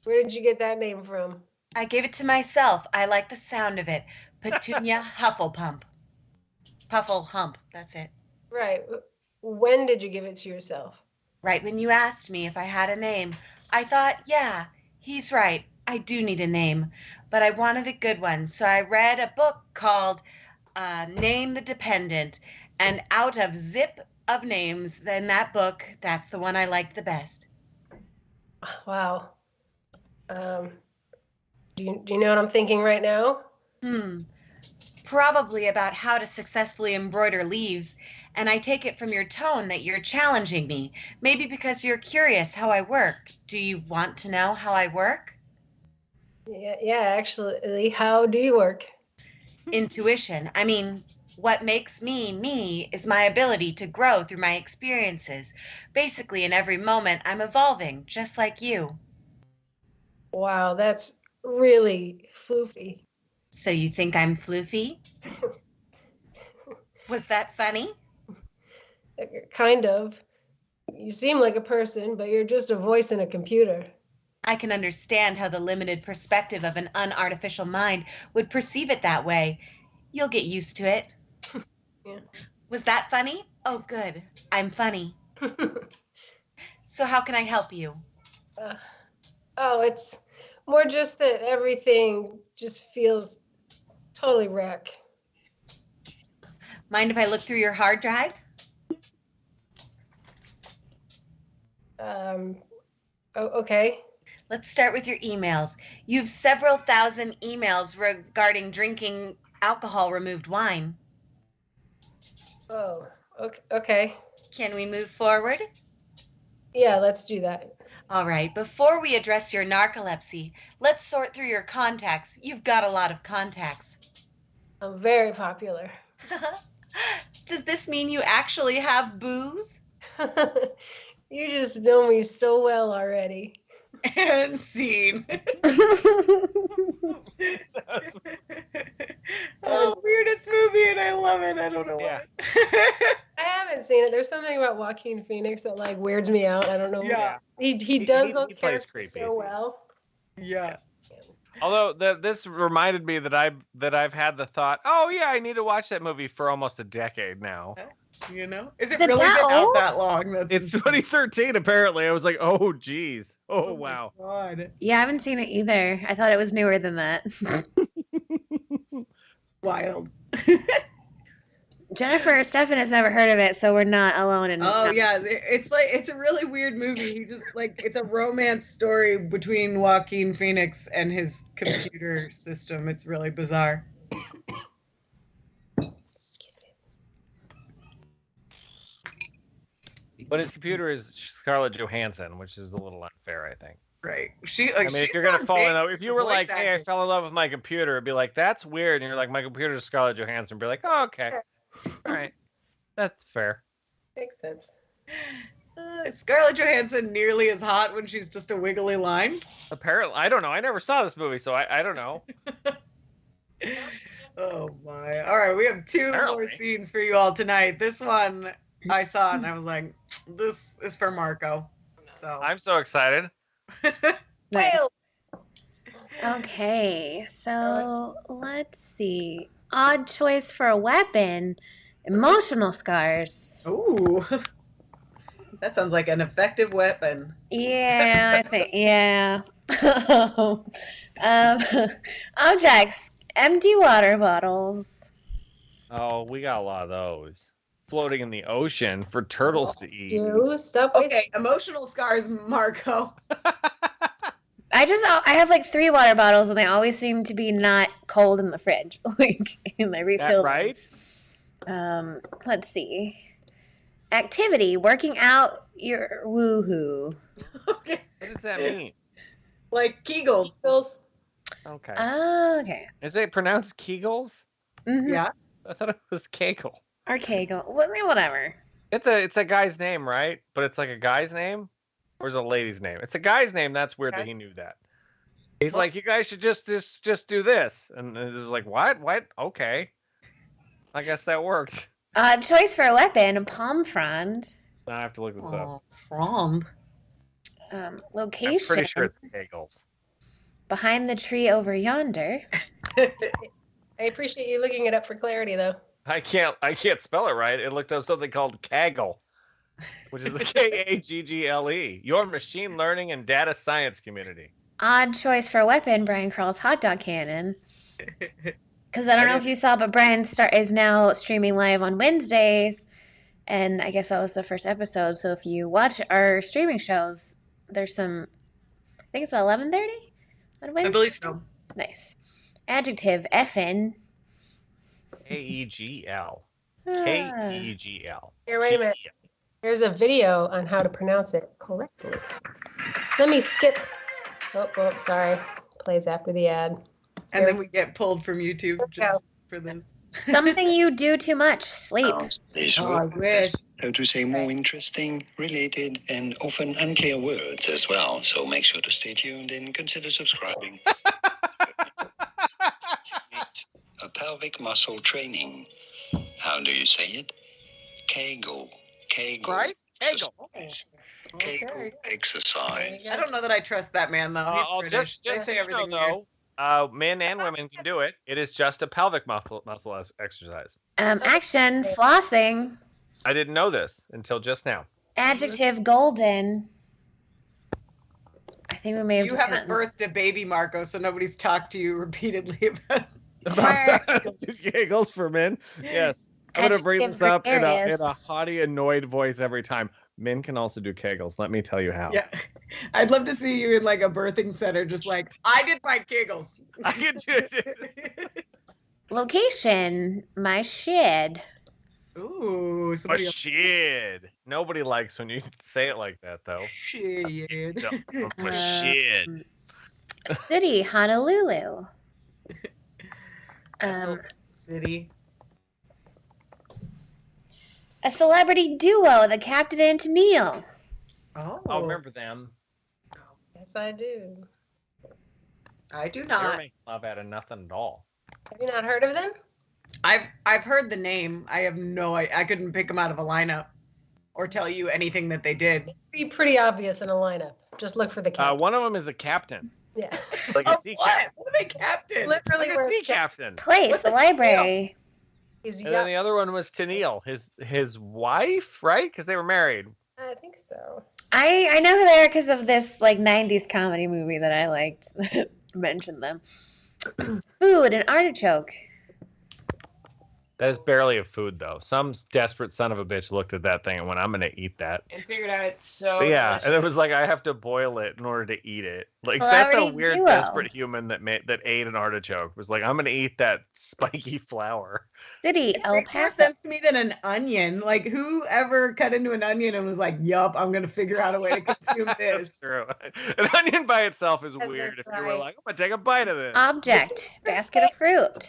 Speaker 2: Where did you get that name from?
Speaker 1: I gave it to myself. I like the sound of it. Petunia Hufflepump. Pufflehump, that's it.
Speaker 2: Right. When did you give it to yourself?
Speaker 1: Right when you asked me if I had a name, I thought, yeah, he's right. I do need a name, but I wanted a good one. So I read a book called Name the Dependent, and out of zip of names, then that book, that's the one I liked the best.
Speaker 2: Wow. Do you know what I'm thinking right now?
Speaker 1: Probably about how to successfully embroider leaves, and I take it from your tone that you're challenging me. Maybe because you're curious how I work. Do you want to know how I work?
Speaker 2: Yeah, actually, how do you work?
Speaker 1: Intuition. I mean, what makes me me is my ability to grow through my experiences. Basically, in every moment, I'm evolving, just like you.
Speaker 2: Wow, that's really floofy.
Speaker 1: So you think I'm floofy? Was that funny?
Speaker 2: Kind of. You seem like a person, but you're just a voice in a computer.
Speaker 1: I can understand how the limited perspective of an unartificial mind would perceive it that way. You'll get used to it.
Speaker 2: Yeah.
Speaker 1: Was that funny? Oh, good. I'm funny. So how can I help you?
Speaker 2: Oh, it's more just that everything just feels totally wreck.
Speaker 1: Mind if I look through your hard drive?
Speaker 2: Okay.
Speaker 1: Let's start with your emails. You've several thousand emails regarding drinking alcohol-removed wine.
Speaker 2: Oh, okay.
Speaker 1: Can we move forward?
Speaker 2: Yeah, let's do that.
Speaker 1: All right, before we address your narcolepsy, let's sort through your contacts. You've got a lot of contacts.
Speaker 2: I'm very popular.
Speaker 1: Does this mean you actually have booze?
Speaker 2: You just know me so well already.
Speaker 1: And scene. Oh, weirdest movie, and I love it. I don't know why.
Speaker 2: I haven't seen it. There's something about Joaquin Phoenix that like weirds me out. I don't know.
Speaker 1: Yeah.
Speaker 2: He does
Speaker 3: he
Speaker 2: those
Speaker 3: plays
Speaker 2: characters
Speaker 3: creepy.
Speaker 2: so well.
Speaker 1: Yeah.
Speaker 3: Although this reminded me that I've had the thought, oh yeah, I need to watch that movie for almost a decade now.
Speaker 1: You know? Is it
Speaker 5: Is it
Speaker 1: really
Speaker 5: that
Speaker 1: been out
Speaker 5: old?
Speaker 1: that long?
Speaker 3: It's 2013 apparently. I was like, oh geez. Oh wow.
Speaker 1: God.
Speaker 5: Yeah, I haven't seen it either. I thought it was newer than that.
Speaker 1: Wild.
Speaker 5: Jennifer, Stefan has never heard of it, so we're not alone in
Speaker 1: Oh yeah, it's a really weird movie. He just it's a romance story between Joaquin Phoenix and his computer system. It's really bizarre.
Speaker 3: But his computer is Scarlett Johansson, which is a little unfair, I think.
Speaker 1: Right.
Speaker 3: I mean, if you're gonna fall in love, if you were like, "Hey, I fell in love with my computer," it'd be like, "That's weird," and you're like, "My computer is Scarlett Johansson," be like, "Oh, okay, all right, that's fair."
Speaker 2: Makes sense.
Speaker 1: Scarlett Johansson nearly as hot when she's just a wiggly line.
Speaker 3: Apparently, I don't know. I never saw this movie, so I don't know.
Speaker 1: Oh my! All right, we have two more scenes for you all tonight. This one I saw and I was like, "This is for Marco." So
Speaker 3: I'm so excited.
Speaker 5: Nice. Okay, so let's see. Odd choice for a weapon. Emotional scars.
Speaker 1: Ooh, that sounds like an effective weapon.
Speaker 5: Yeah, I think, yeah. Objects. Empty water bottles.
Speaker 3: Oh, we got a lot of those floating in the ocean for turtles to eat.
Speaker 2: Stop.
Speaker 1: Okay, emotional scars, Marco.
Speaker 5: I have like 3 water bottles and they always seem to be not cold in the fridge. And I refill them.
Speaker 3: Right?
Speaker 5: Let's see. Activity, working out your woohoo.
Speaker 1: Okay.
Speaker 3: What does that mean?
Speaker 1: Like Kegels.
Speaker 3: Okay.
Speaker 5: Oh, okay.
Speaker 3: Is it pronounced Kegels?
Speaker 5: Mm-hmm.
Speaker 1: Yeah.
Speaker 3: I thought it was Kegel.
Speaker 5: Or Kegel. Whatever.
Speaker 3: It's a guy's name, right? But it's like a guy's name? Or is it a lady's name? It's a guy's name. That's weird that he knew that. He's like, you guys should just do this. And it was like, what? What? Okay. I guess that worked.
Speaker 5: Choice for a weapon, palm frond.
Speaker 3: I have to look this up.
Speaker 1: Frond.
Speaker 5: Location.
Speaker 3: I'm pretty sure it's Kegels.
Speaker 5: Behind the tree over yonder.
Speaker 2: I appreciate you looking it up for clarity, though.
Speaker 3: I can't spell it right. It looked up something called Kaggle, which is a Kaggle. Your machine learning and data science community.
Speaker 5: Odd choice for a weapon, Brian Carl's hot dog cannon. Because I don't know if you saw, but Brian is now streaming live on Wednesdays. And I guess that was the first episode. So if you watch our streaming shows, there's some, I think it's 11:30 on Wednesday.
Speaker 1: I believe so.
Speaker 5: Nice. Adjective, effin.
Speaker 3: K-E-G-L.
Speaker 5: Ah.
Speaker 3: K-E-G-L.
Speaker 2: Here, wait a minute. There's a video on how to pronounce it correctly. Let me skip. Oh, sorry. Plays after the ad.
Speaker 1: And then we get pulled from YouTube just for this.
Speaker 5: Something you do too much. Sleep.
Speaker 1: Oh, I wish.
Speaker 7: How to say more interesting, related, and often unclear words as well. So make sure to stay tuned and consider subscribing. A pelvic muscle training. How do you say it? Kegel. Kegel.
Speaker 3: Right? Kegel.
Speaker 7: Kegel exercise.
Speaker 1: I don't know that I trust that man though. He's British.
Speaker 3: Just
Speaker 1: They
Speaker 3: so
Speaker 1: say
Speaker 3: you
Speaker 1: everything
Speaker 3: know, though, men and women can do it. It is just a pelvic muscle exercise.
Speaker 5: Action. Flossing.
Speaker 3: I didn't know this until just now.
Speaker 5: Adjective golden. I think we may have
Speaker 1: You
Speaker 5: just
Speaker 1: haven't
Speaker 5: gotten-
Speaker 1: birthed a baby, Marco, so nobody's talked to you repeatedly about
Speaker 3: Giggles for men. Yes. I'm going to bring this up in
Speaker 5: gregarious.
Speaker 3: a haughty, annoyed voice every time. Men can also do kegels. Let me tell you how.
Speaker 1: Yeah. I'd love to see you in like a birthing center, just like, I did my giggles.
Speaker 3: I can do it.
Speaker 5: Location. My shed.
Speaker 1: Ooh,
Speaker 3: Oh,
Speaker 1: somebody else.
Speaker 3: shit. Nobody likes when you say it like that, though.
Speaker 1: Shit.
Speaker 3: Oh, shit.
Speaker 5: City. Honolulu.
Speaker 1: City.
Speaker 5: A celebrity duo, the Captain and Tennille.
Speaker 1: Oh,
Speaker 3: I'll remember them.
Speaker 2: Yes, I do.
Speaker 1: I do
Speaker 3: They were
Speaker 1: not.
Speaker 3: making love out of nothing at all.
Speaker 2: Have you not heard of them?
Speaker 1: I've heard the name. I have no idea. I couldn't pick them out of a lineup or tell you anything that they did.
Speaker 2: It'd be pretty obvious in a lineup. Just look for the captain.
Speaker 3: One of them is a captain.
Speaker 2: Yeah.
Speaker 3: Like
Speaker 1: Oh,
Speaker 3: a sea
Speaker 1: what?
Speaker 3: captain.
Speaker 1: What are they, Captain?
Speaker 2: Literally,
Speaker 3: Like a sea captain.
Speaker 5: Place. A library.
Speaker 2: He's
Speaker 3: And then
Speaker 2: young.
Speaker 3: the other one was Tennille, his wife, right? Because they were married.
Speaker 2: I think so.
Speaker 5: I know who they are because of this like 90s comedy movie that I liked that mentioned them. Food, an artichoke.
Speaker 3: That is barely a food, though. Some desperate son of a bitch looked at that thing and went, I'm going to eat that.
Speaker 4: And figured out it's so
Speaker 3: But yeah, and it was
Speaker 4: delicious.
Speaker 3: like, I have to boil it in order to eat it. Like, that's a
Speaker 5: Celebrity
Speaker 3: weird,
Speaker 5: duo.
Speaker 3: desperate human that ate an artichoke. Was like, I'm going to eat that spiky flour.
Speaker 5: City,
Speaker 1: It
Speaker 5: El
Speaker 1: makes more
Speaker 5: Paso.
Speaker 1: sense to me than an onion. Like, who ever cut into an onion and was like, yup, I'm going to figure out a way to consume
Speaker 3: That's
Speaker 1: this?
Speaker 3: true. An onion by itself is
Speaker 2: That's
Speaker 3: weird if you were
Speaker 2: right.
Speaker 3: like, I'm going to take a bite of this.
Speaker 5: Object, basket of fruit.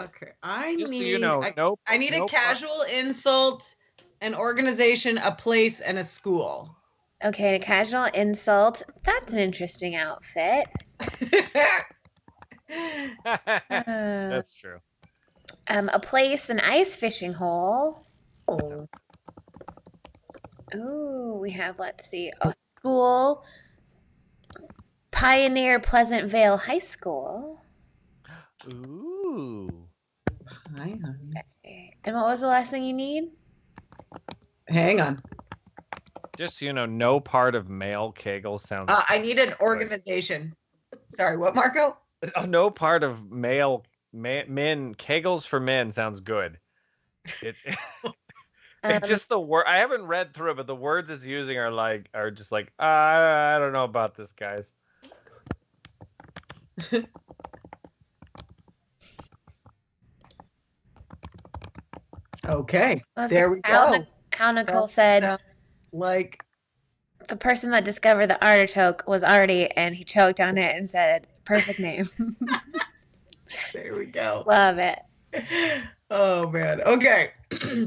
Speaker 1: Okay, I
Speaker 3: Just
Speaker 1: need,
Speaker 3: so you know,
Speaker 1: I need a
Speaker 3: nope.
Speaker 1: casual insult, an organization, a place, and a school.
Speaker 5: Okay, a casual insult. That's an interesting outfit.
Speaker 3: That's true.
Speaker 5: A place, an ice fishing hole.
Speaker 1: Oh.
Speaker 5: Ooh, we have, let's see, a school. Pioneer Pleasant Vale High School.
Speaker 3: Ooh.
Speaker 1: Hi, honey.
Speaker 5: And what was the last thing you need?
Speaker 1: Hang on.
Speaker 3: Just so you know, no part of male kegel sounds.
Speaker 1: I need an organization. Sorry, what, Marco?
Speaker 3: No part of men kegels for men sounds good. It it's just the word. I haven't read through it, but the words it's using are just like I don't know about this, guys.
Speaker 1: Okay,
Speaker 5: Let's
Speaker 1: there
Speaker 5: go.
Speaker 1: we go.
Speaker 5: How Nicole
Speaker 1: That
Speaker 5: said
Speaker 1: sounds like
Speaker 5: the person that discovered the artichoke was Artie, and he choked on it and said, "Perfect name."
Speaker 1: there we go.
Speaker 5: Love it.
Speaker 1: Oh man. Okay.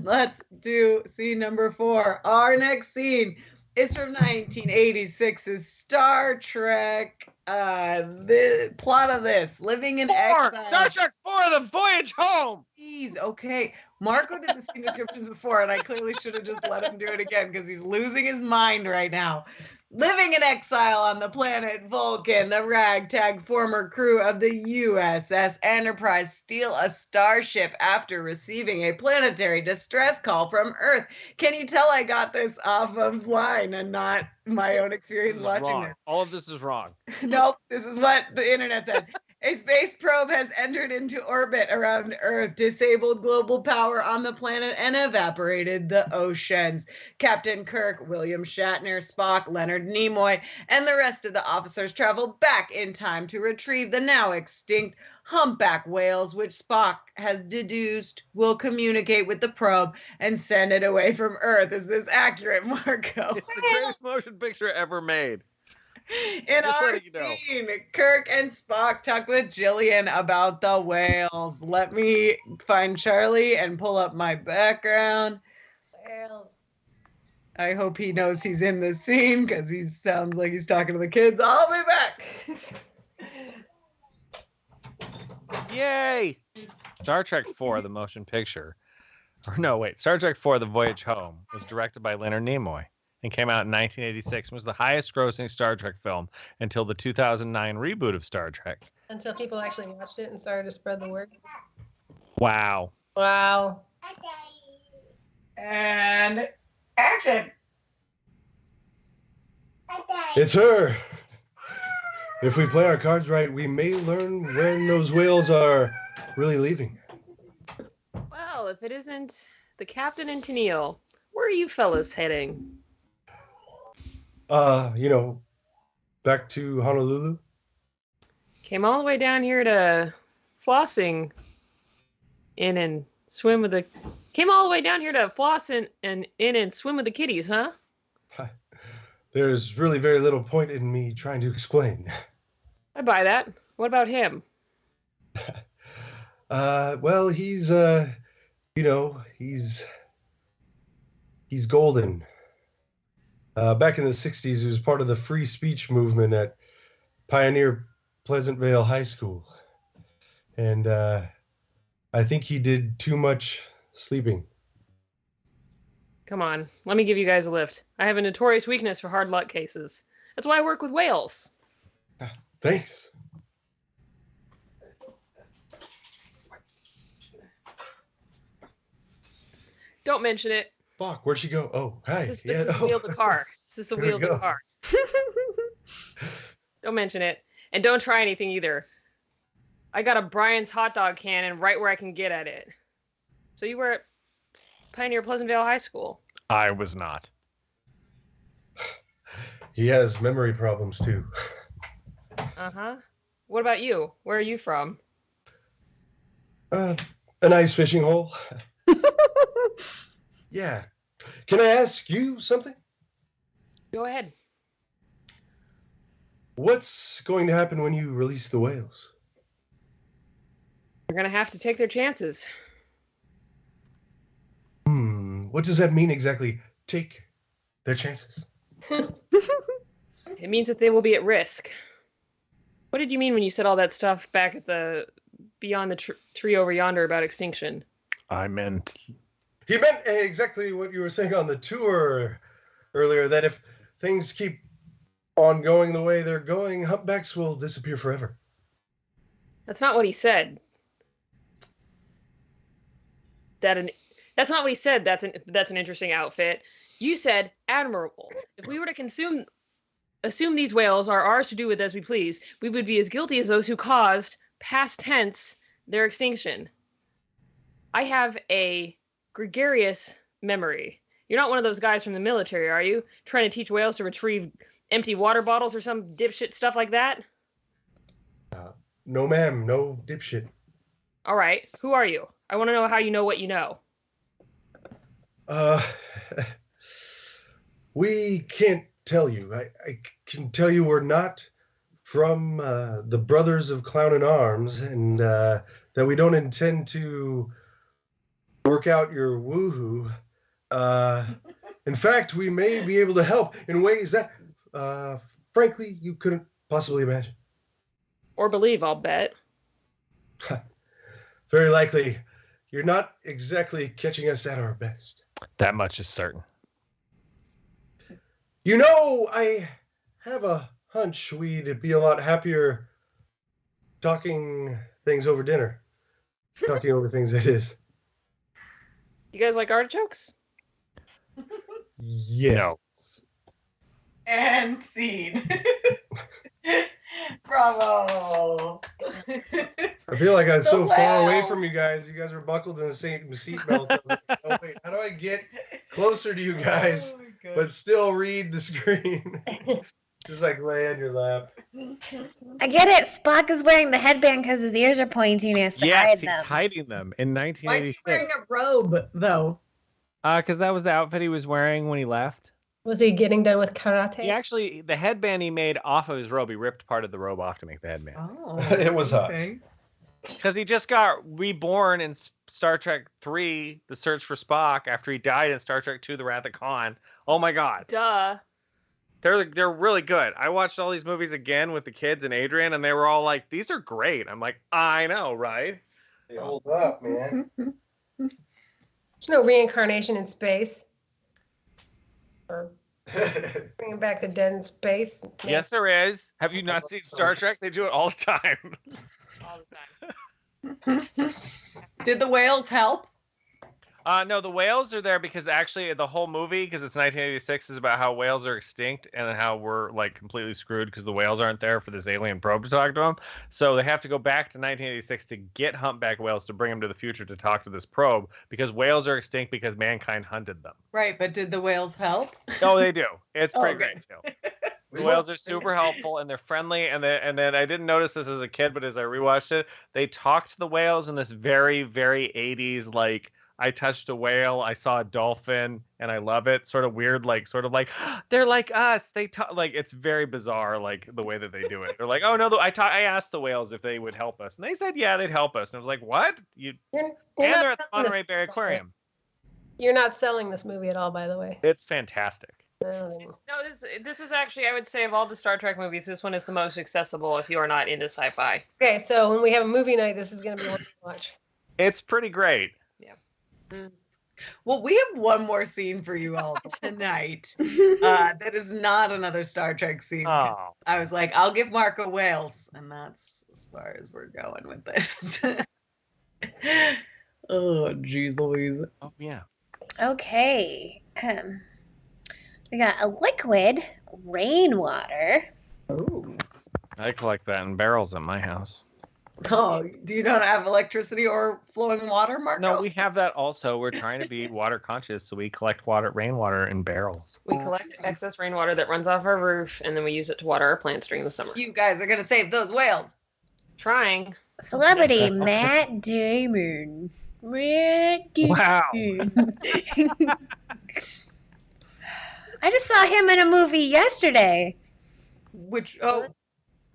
Speaker 1: Let's do scene number 4. Our next scene is from 1986's Star Trek. The plot of this: living in exile.
Speaker 3: Star Trek 4: The Voyage Home.
Speaker 1: Jeez, okay. Marco did the scene descriptions before, and I clearly should have just let him do it again because he's losing his mind right now. Living in exile on the planet Vulcan, the ragtag former crew of the USS Enterprise steal a starship after receiving a planetary distress call from Earth. Can you tell I got this off of line and not my own
Speaker 3: This
Speaker 1: experience
Speaker 3: is
Speaker 1: watching
Speaker 3: wrong.
Speaker 1: this?
Speaker 3: All of this is wrong.
Speaker 1: Nope, this is what the internet said. A space probe has entered into orbit around Earth, disabled global power on the planet, and evaporated the oceans. Captain Kirk, William Shatner, Spock, Leonard Nimoy, and the rest of the officers travel back in time to retrieve the now extinct humpback whales, which Spock has deduced will communicate with the probe and send it away from Earth. Is this accurate, Marco?
Speaker 3: It's the greatest motion picture ever made.
Speaker 1: In
Speaker 3: Just
Speaker 1: our
Speaker 3: letting you know.
Speaker 1: scene, Kirk and Spock talk with Jillian about the whales. Let me find Charlie and pull up my background.
Speaker 2: Whales.
Speaker 1: I hope he knows he's in the scene because he sounds like he's talking to the kids. I'll be back.
Speaker 3: Yay! Star Trek IV, the motion picture. Or no, wait. Star Trek IV, The Voyage Home was directed by Leonard Nimoy and came out in 1986 and was the highest grossing Star Trek film until the 2009 reboot of Star Trek.
Speaker 2: Until people actually watched it and started to spread the word.
Speaker 3: Wow.
Speaker 2: Wow.
Speaker 1: And action.
Speaker 6: It's her. If we play our cards right, we may learn when those whales are really leaving.
Speaker 4: Well, if it isn't the captain and Tennille, where are you fellas heading?
Speaker 6: Back to Honolulu.
Speaker 4: Came all the way down here to Flossing in and swim with the... Came all the way down here to floss in and swim with the kitties, huh?
Speaker 6: There's really very little point in me trying to explain.
Speaker 4: I buy that. What about him?
Speaker 6: Well, he's golden. Back in the 60s, he was part of the free speech movement at Pioneer Pleasant Vale High School. And I think he did too much sleeping.
Speaker 4: Come on, let me give you guys a lift. I have a notorious weakness for hard luck cases. That's why I work with whales.
Speaker 6: Thanks.
Speaker 4: Don't mention it.
Speaker 6: Fuck, where'd she go? Oh, hi.
Speaker 4: This is the wheel of the car. This is the
Speaker 6: There we
Speaker 4: wheel of the
Speaker 6: go.
Speaker 4: car. Don't mention it. And don't try anything either. I got a Brian's hot dog cannon right where I can get at it. So you were at Pioneer Pleasant Vale High School.
Speaker 3: I was not.
Speaker 6: He has memory problems too.
Speaker 4: Uh-huh. What about you? Where are you from?
Speaker 6: A nice fishing hole. Yeah. Can I ask you something?
Speaker 4: Go ahead.
Speaker 6: What's going to happen when you release the whales?
Speaker 4: You're gonna have to take their chances.
Speaker 6: What does that mean exactly? Take their chances.
Speaker 4: It means that they will be at risk. What did you mean when you said all that stuff back at the beyond the tree over yonder about extinction?
Speaker 3: I meant...
Speaker 6: He meant exactly what you were saying on the tour earlier, that if things keep on going the way they're going, humpbacks will disappear forever.
Speaker 4: That's not what he said. That's not what he said. That's an interesting outfit. You said admirable. If we were to assume these whales are ours to do with as we please, we would be as guilty as those who caused, past tense, their extinction. I have a gregarious memory. You're not one of those guys from the military, are you? Trying to teach whales to retrieve empty water bottles or some dipshit stuff like that?
Speaker 6: No, ma'am. No dipshit.
Speaker 4: All right. Who are you? I want to know how you know what you know.
Speaker 6: We can't tell you. I can tell you we're not from the Brothers of Clown and Arms, and that we don't intend to work out your woohoo. In fact, we may be able to help in ways that, frankly, you couldn't possibly imagine.
Speaker 4: Or believe, I'll bet.
Speaker 6: Very likely. You're not exactly catching us at our best.
Speaker 3: That much is certain.
Speaker 6: You know, I have a hunch we'd be a lot happier talking things over dinner. Talking over things, that is.
Speaker 4: You guys like artichokes?
Speaker 6: Yes.
Speaker 3: No.
Speaker 1: And scene. Bravo.
Speaker 6: I feel like I was
Speaker 1: The
Speaker 6: so far away
Speaker 1: whales.
Speaker 6: from you guys. You guys were buckled in the same seatbelt. I was like, oh, wait, how do I get closer to you guys,
Speaker 1: Oh my God.
Speaker 6: but still read the screen? Just like lay on your lap.
Speaker 5: I get it. Spock is wearing the headband because his ears are pointy and he has to
Speaker 3: Yes,
Speaker 5: hide
Speaker 3: he's
Speaker 5: them.
Speaker 3: hiding them in
Speaker 1: Why is he
Speaker 3: 1986.
Speaker 1: wearing a robe, though?
Speaker 3: Because that was the outfit he was wearing when he left.
Speaker 2: Was he getting done with karate?
Speaker 3: He actually, the headband he made off of his robe, he ripped part of the robe off to make the headband.
Speaker 1: Oh,
Speaker 6: It was hot.
Speaker 3: Because he just got reborn in Star Trek 3, The Search for Spock, after he died in Star Trek 2, The Wrath of Khan. Oh my God.
Speaker 4: Duh.
Speaker 3: They're really good. I watched all these movies again with the kids and Adrian, and they were all like, these are great. I'm like, I know, right?
Speaker 6: They hold up, man.
Speaker 2: There's no reincarnation in space. Or bringing back the dead in space.
Speaker 3: Yes, there is. Have you not seen Star Trek? They do it all the time.
Speaker 4: All the time.
Speaker 1: Did the whales help?
Speaker 3: No, the whales are there because actually the whole movie, because it's 1986, is about how whales are extinct and how we're like completely screwed because the whales aren't there for this alien probe to talk to them. So they have to go back to 1986 to get humpback whales to bring them to the future to talk to this probe because whales are extinct because mankind hunted them.
Speaker 1: Right, but did the whales help?
Speaker 3: Oh, they do. It's pretty
Speaker 1: Okay.
Speaker 3: great too. The whales are super helpful and they're friendly. And then I didn't notice this as a kid, but as I rewatched it, they talk to the whales in this very, very 80s like. I touched a whale, I saw a dolphin, and I love it. Sort of weird, like they're like us. They talk like it's very bizarre, like the way that they do it. They're like, oh no, I asked the whales if they would help us, and they said yeah, they'd help us. And I was like, what?
Speaker 2: You're
Speaker 3: And
Speaker 2: not
Speaker 3: they're at the
Speaker 2: selling
Speaker 3: Monterey
Speaker 2: this
Speaker 3: Bay
Speaker 2: movie,
Speaker 3: Aquarium.
Speaker 2: You're not selling this movie at all, by the way.
Speaker 3: It's fantastic.
Speaker 2: Oh.
Speaker 4: No, this is actually, I would say, of all the Star Trek movies, this one is the most accessible if you are not into sci-fi.
Speaker 2: Okay, so when we have a movie night, this is going to be one to watch.
Speaker 3: It's pretty great.
Speaker 1: Well, we have one more scene for you all tonight. That is not another Star Trek scene.
Speaker 3: Oh,
Speaker 1: I was like, I'll give Marco whales, and that's as far as we're going with this. Oh, jeez Louise.
Speaker 3: oh yeah.
Speaker 5: Okay. We got a liquid rainwater.
Speaker 1: Oh.
Speaker 3: I collect that in barrels at my house.
Speaker 1: Oh, do you not have electricity or flowing water, Marco?
Speaker 3: No, we have that also. We're trying to be water conscious, so we collect rainwater in barrels.
Speaker 4: We collect excess rainwater that runs off our roof, and then we use it to water our plants during the summer.
Speaker 1: You guys are going to save those whales.
Speaker 4: Trying.
Speaker 5: Celebrity Matt Damon. Matt Damon.
Speaker 3: Wow.
Speaker 5: I just saw him in a movie yesterday.
Speaker 1: Which,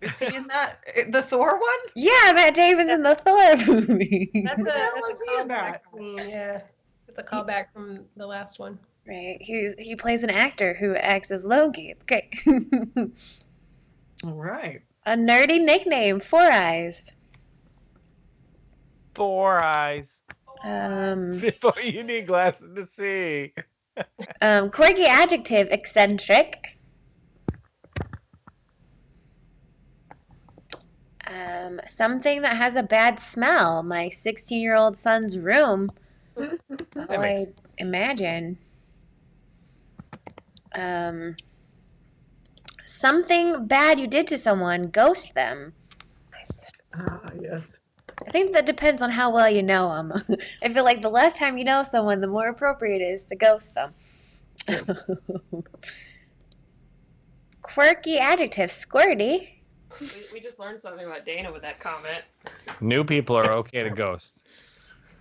Speaker 1: is he in that? The Thor one?
Speaker 5: Yeah, Matt Damon's in the Thor movie.
Speaker 2: That's
Speaker 1: What the hell
Speaker 2: a
Speaker 1: is he in
Speaker 2: callback
Speaker 1: that?
Speaker 2: scene, yeah. It's a callback from the last one.
Speaker 5: Right. He plays an actor who acts as Loki. It's great.
Speaker 1: All right.
Speaker 5: A nerdy nickname, Four Eyes.
Speaker 3: 4 eyes.
Speaker 5: Quirky
Speaker 3: You need glasses to see.
Speaker 5: adjective, eccentric. Something that has a bad smell. My 16-year-old son's room. I imagine. Something bad you did to someone. Ghost them.
Speaker 1: Ah, yes.
Speaker 5: I think that depends on how well you know them. I feel like the less time you know someone, the more appropriate it is to ghost them. Quirky adjective, squirty.
Speaker 4: We just learned something about Dana with that comment.
Speaker 3: New people are okay to ghost.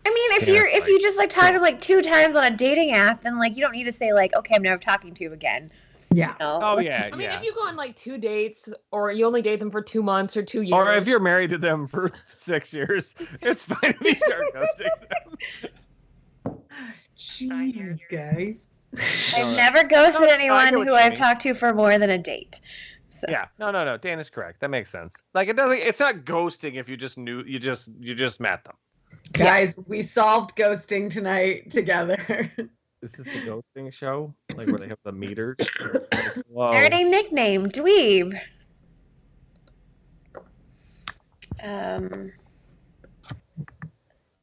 Speaker 5: I mean, if
Speaker 3: Yeah,
Speaker 5: if you just like talk to them like 2 times on a dating app, then like you don't need to say like, okay, I'm never talking to you again.
Speaker 1: Yeah.
Speaker 5: You know?
Speaker 3: Oh yeah,
Speaker 4: I mean,
Speaker 3: yeah.
Speaker 4: if you go on like 2 dates, or you only date them for 2 months or 2 years,
Speaker 3: Or if you're married to them for 6 years, it's fine if you start ghosting them.
Speaker 1: Jeez, guys.
Speaker 5: I've never ghosted
Speaker 3: No, I
Speaker 5: anyone
Speaker 3: get what
Speaker 5: who
Speaker 3: you
Speaker 5: I've
Speaker 3: mean.
Speaker 5: talked to for more than a date. So.
Speaker 3: Yeah, no. Dana's correct. That makes sense. Like it doesn't. It's not ghosting if you just knew you just met them.
Speaker 1: Guys, we solved ghosting tonight together.
Speaker 3: Is this a ghosting show? Like where they have the meters? Whoa.
Speaker 5: Nerdy nickname, dweeb.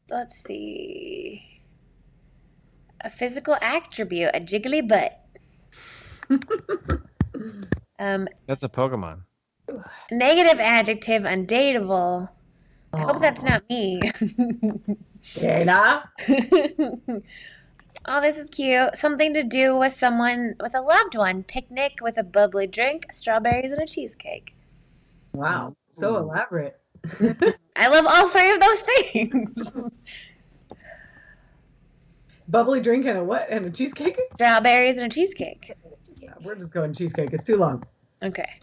Speaker 5: Let's see. A physical attribute, a jiggly butt.
Speaker 3: That's a Pokemon.
Speaker 5: Negative adjective, undateable. I hope that's not me.
Speaker 1: Dana?
Speaker 5: Oh, this is cute. Something to do with someone, with a loved one. Picnic with a bubbly drink, strawberries, and a cheesecake.
Speaker 1: Wow, so elaborate.
Speaker 5: I love all three of those things.
Speaker 1: Bubbly drink and a what? And a cheesecake?
Speaker 5: Strawberries and a cheesecake.
Speaker 1: Yeah, we're just going cheesecake. It's too long.
Speaker 5: Okay.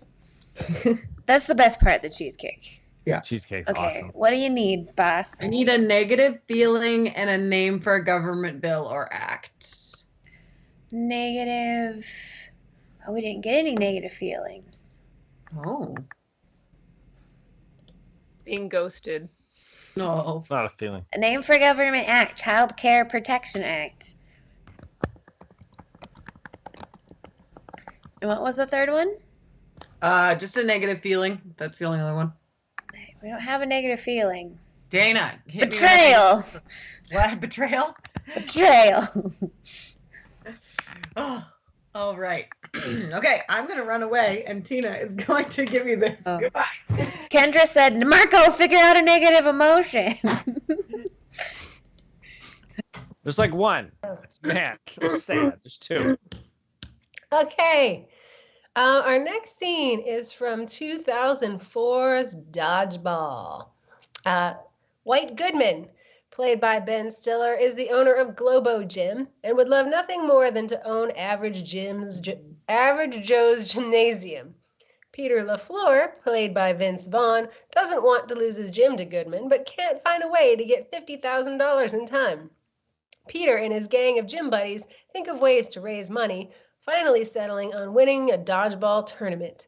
Speaker 5: That's the best part, the cheesecake.
Speaker 1: Yeah.
Speaker 3: Cheesecake's
Speaker 5: Okay,
Speaker 3: awesome.
Speaker 5: what do you need, boss?
Speaker 1: I need a negative feeling and a name for a government bill or act.
Speaker 5: Negative. Oh, we didn't get any negative feelings.
Speaker 1: Oh.
Speaker 4: Being ghosted.
Speaker 1: No.
Speaker 3: It's not a feeling.
Speaker 5: A name for government act, Child Care Protection Act. And what was the third one?
Speaker 1: Just a negative feeling. That's the only other one.
Speaker 5: We don't have a negative feeling.
Speaker 1: Dana, hit
Speaker 5: Betrayal.
Speaker 1: me with what? Betrayal?
Speaker 5: Betrayal.
Speaker 1: Oh, all right. Okay, I'm going to run away, and Tina is going to give you this.
Speaker 5: Oh.
Speaker 1: Goodbye.
Speaker 5: Kendra said, Marco, figure out a negative emotion.
Speaker 3: There's like one. Man, don't say that. There's two.
Speaker 2: Okay. Our next scene is from 2004's Dodgeball. White Goodman, played by Ben Stiller, is the owner of Globo Gym and would love nothing more than to own Average Joe's Gymnasium. Peter LaFleur, played by Vince Vaughn, doesn't want to lose his gym to Goodman, but can't find a way to get $50,000 in time. Peter and his gang of gym buddies think of ways to raise money, finally settling on winning a dodgeball tournament.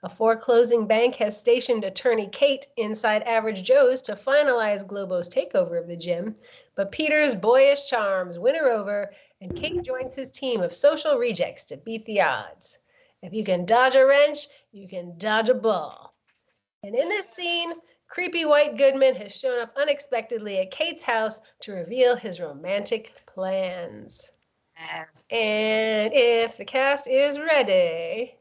Speaker 2: A foreclosing bank has stationed attorney Kate inside Average Joe's to finalize Globo's takeover of the gym, but Peter's boyish charms win her over, and Kate joins his team of social rejects to beat the odds. If you can dodge a wrench, you can dodge a ball. And in this scene, creepy White Goodman has shown up unexpectedly at Kate's house to reveal his romantic plans. And if the cast is ready.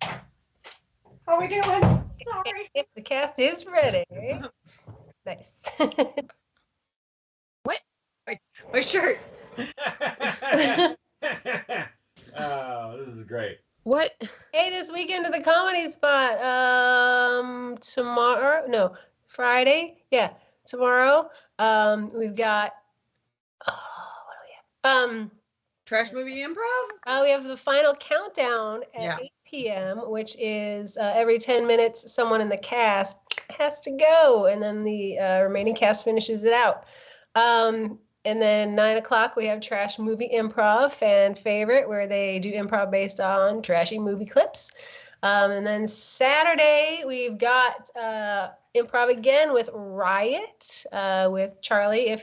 Speaker 1: How are we doing? Sorry.
Speaker 2: If the cast is ready. Nice.
Speaker 4: What?
Speaker 1: My shirt.
Speaker 3: Oh, this is great.
Speaker 4: What?
Speaker 2: Hey, this weekend at the Comedy Spot. Friday. Yeah, tomorrow. We've got. What do we have?
Speaker 1: Trash Movie Improv?
Speaker 2: We have the final countdown at 8 p.m., which is every 10 minutes someone in the cast has to go, and then the remaining cast finishes it out. And then 9 o'clock, we have Trash Movie Improv, fan favorite, where they do improv based on trashy movie clips. And then Saturday, we've got improv again with Riot, with Charlie.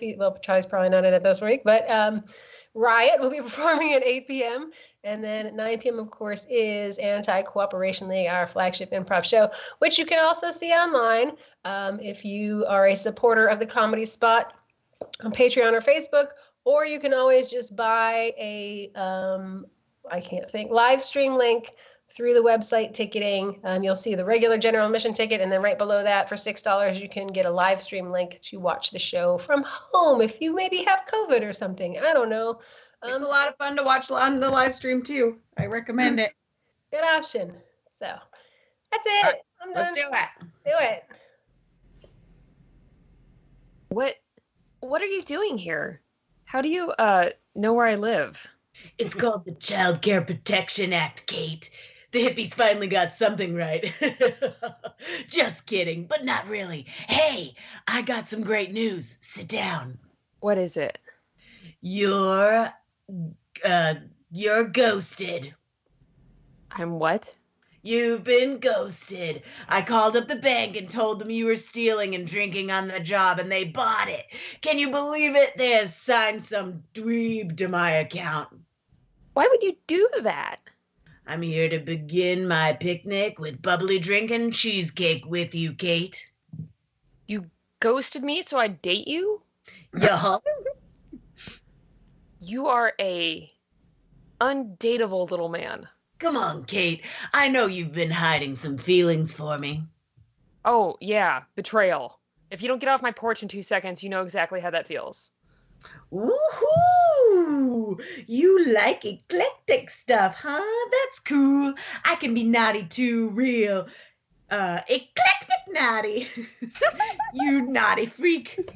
Speaker 2: Charlie's probably not in it this week, but Riot will be performing at 8 p.m. And then at 9 p.m., of course, is Anti-Cooperation League, our flagship improv show, which you can also see online if you are a supporter of the Comedy Spot on Patreon or Facebook, or you can always just buy a, live stream link through the website ticketing. You'll see the regular general admission ticket, and then right below that for $6, you can get a live stream link to watch the show from home if you maybe have COVID or something. I don't know.
Speaker 1: It's a lot of fun to watch on the live stream too. I recommend it.
Speaker 2: Good option. So that's it.
Speaker 1: Right,
Speaker 2: I'm done.
Speaker 1: Let's do it.
Speaker 2: Do it.
Speaker 4: What are you doing here? How do you know where I live?
Speaker 8: It's called the Child Care Protection Act, Kate. The hippies finally got something right. Just kidding, but not really. Hey, I got some great news. Sit down.
Speaker 4: What is it?
Speaker 8: You're ghosted.
Speaker 4: I'm what?
Speaker 8: You've been ghosted. I called up the bank and told them you were stealing and drinking on the job, and they bought it. Can you believe it? They assigned some dweeb to my account.
Speaker 4: Why would you do that?
Speaker 8: I'm here to begin my picnic with bubbly drink and cheesecake with you, Kate.
Speaker 4: You ghosted me so I'd date you?
Speaker 8: Yup.
Speaker 4: You are a undateable little man.
Speaker 8: Come on, Kate. I know you've been hiding some feelings for me.
Speaker 4: Oh, yeah, betrayal. If you don't get off my porch in 2 seconds, you know exactly how that feels.
Speaker 8: Woohoo! You like eclectic stuff, huh? That's cool. I can be naughty too, real eclectic naughty. You naughty freak.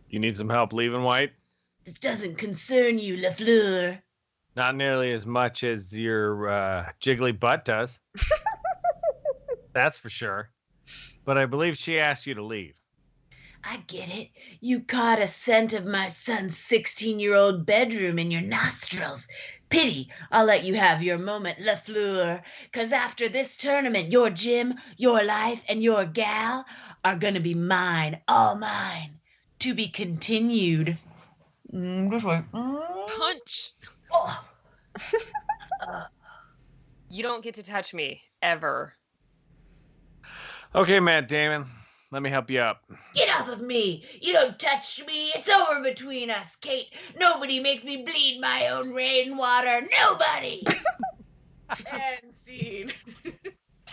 Speaker 3: You need some help leaving, White?
Speaker 8: This doesn't concern you, LaFleur.
Speaker 3: Not nearly as much as your jiggly butt does. That's for sure. But I believe she asked you to leave.
Speaker 8: I get it. You caught a scent of my son's 16-year-old bedroom in your nostrils. Pity. I'll let you have your moment, LaFleur. 'Cause after this tournament, your gym, your life, and your gal are gonna be mine. All mine. To be continued. This way.
Speaker 4: Punch!
Speaker 8: Oh.
Speaker 4: You don't get to touch me, ever.
Speaker 3: Okay, Matt Damon. Let me help you up.
Speaker 8: Get off of me! You don't touch me! It's over between us, Kate! Nobody makes me bleed my own rainwater! Nobody!
Speaker 1: And scene.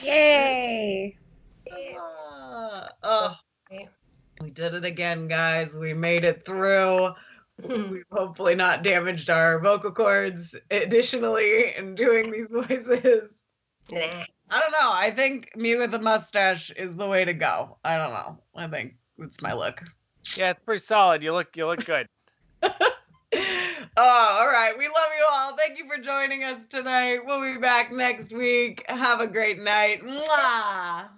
Speaker 5: Yay!
Speaker 1: Oh, we did it again, guys. We made it through. We've hopefully not damaged our vocal cords additionally in doing these voices.
Speaker 2: Nah.
Speaker 1: I don't know. I think me with a mustache is the way to go. I don't know. I think it's my look.
Speaker 3: Yeah, it's pretty solid. You look good.
Speaker 1: Oh, all right. We love you all. Thank you for joining us tonight. We'll be back next week. Have a great night. Mwah!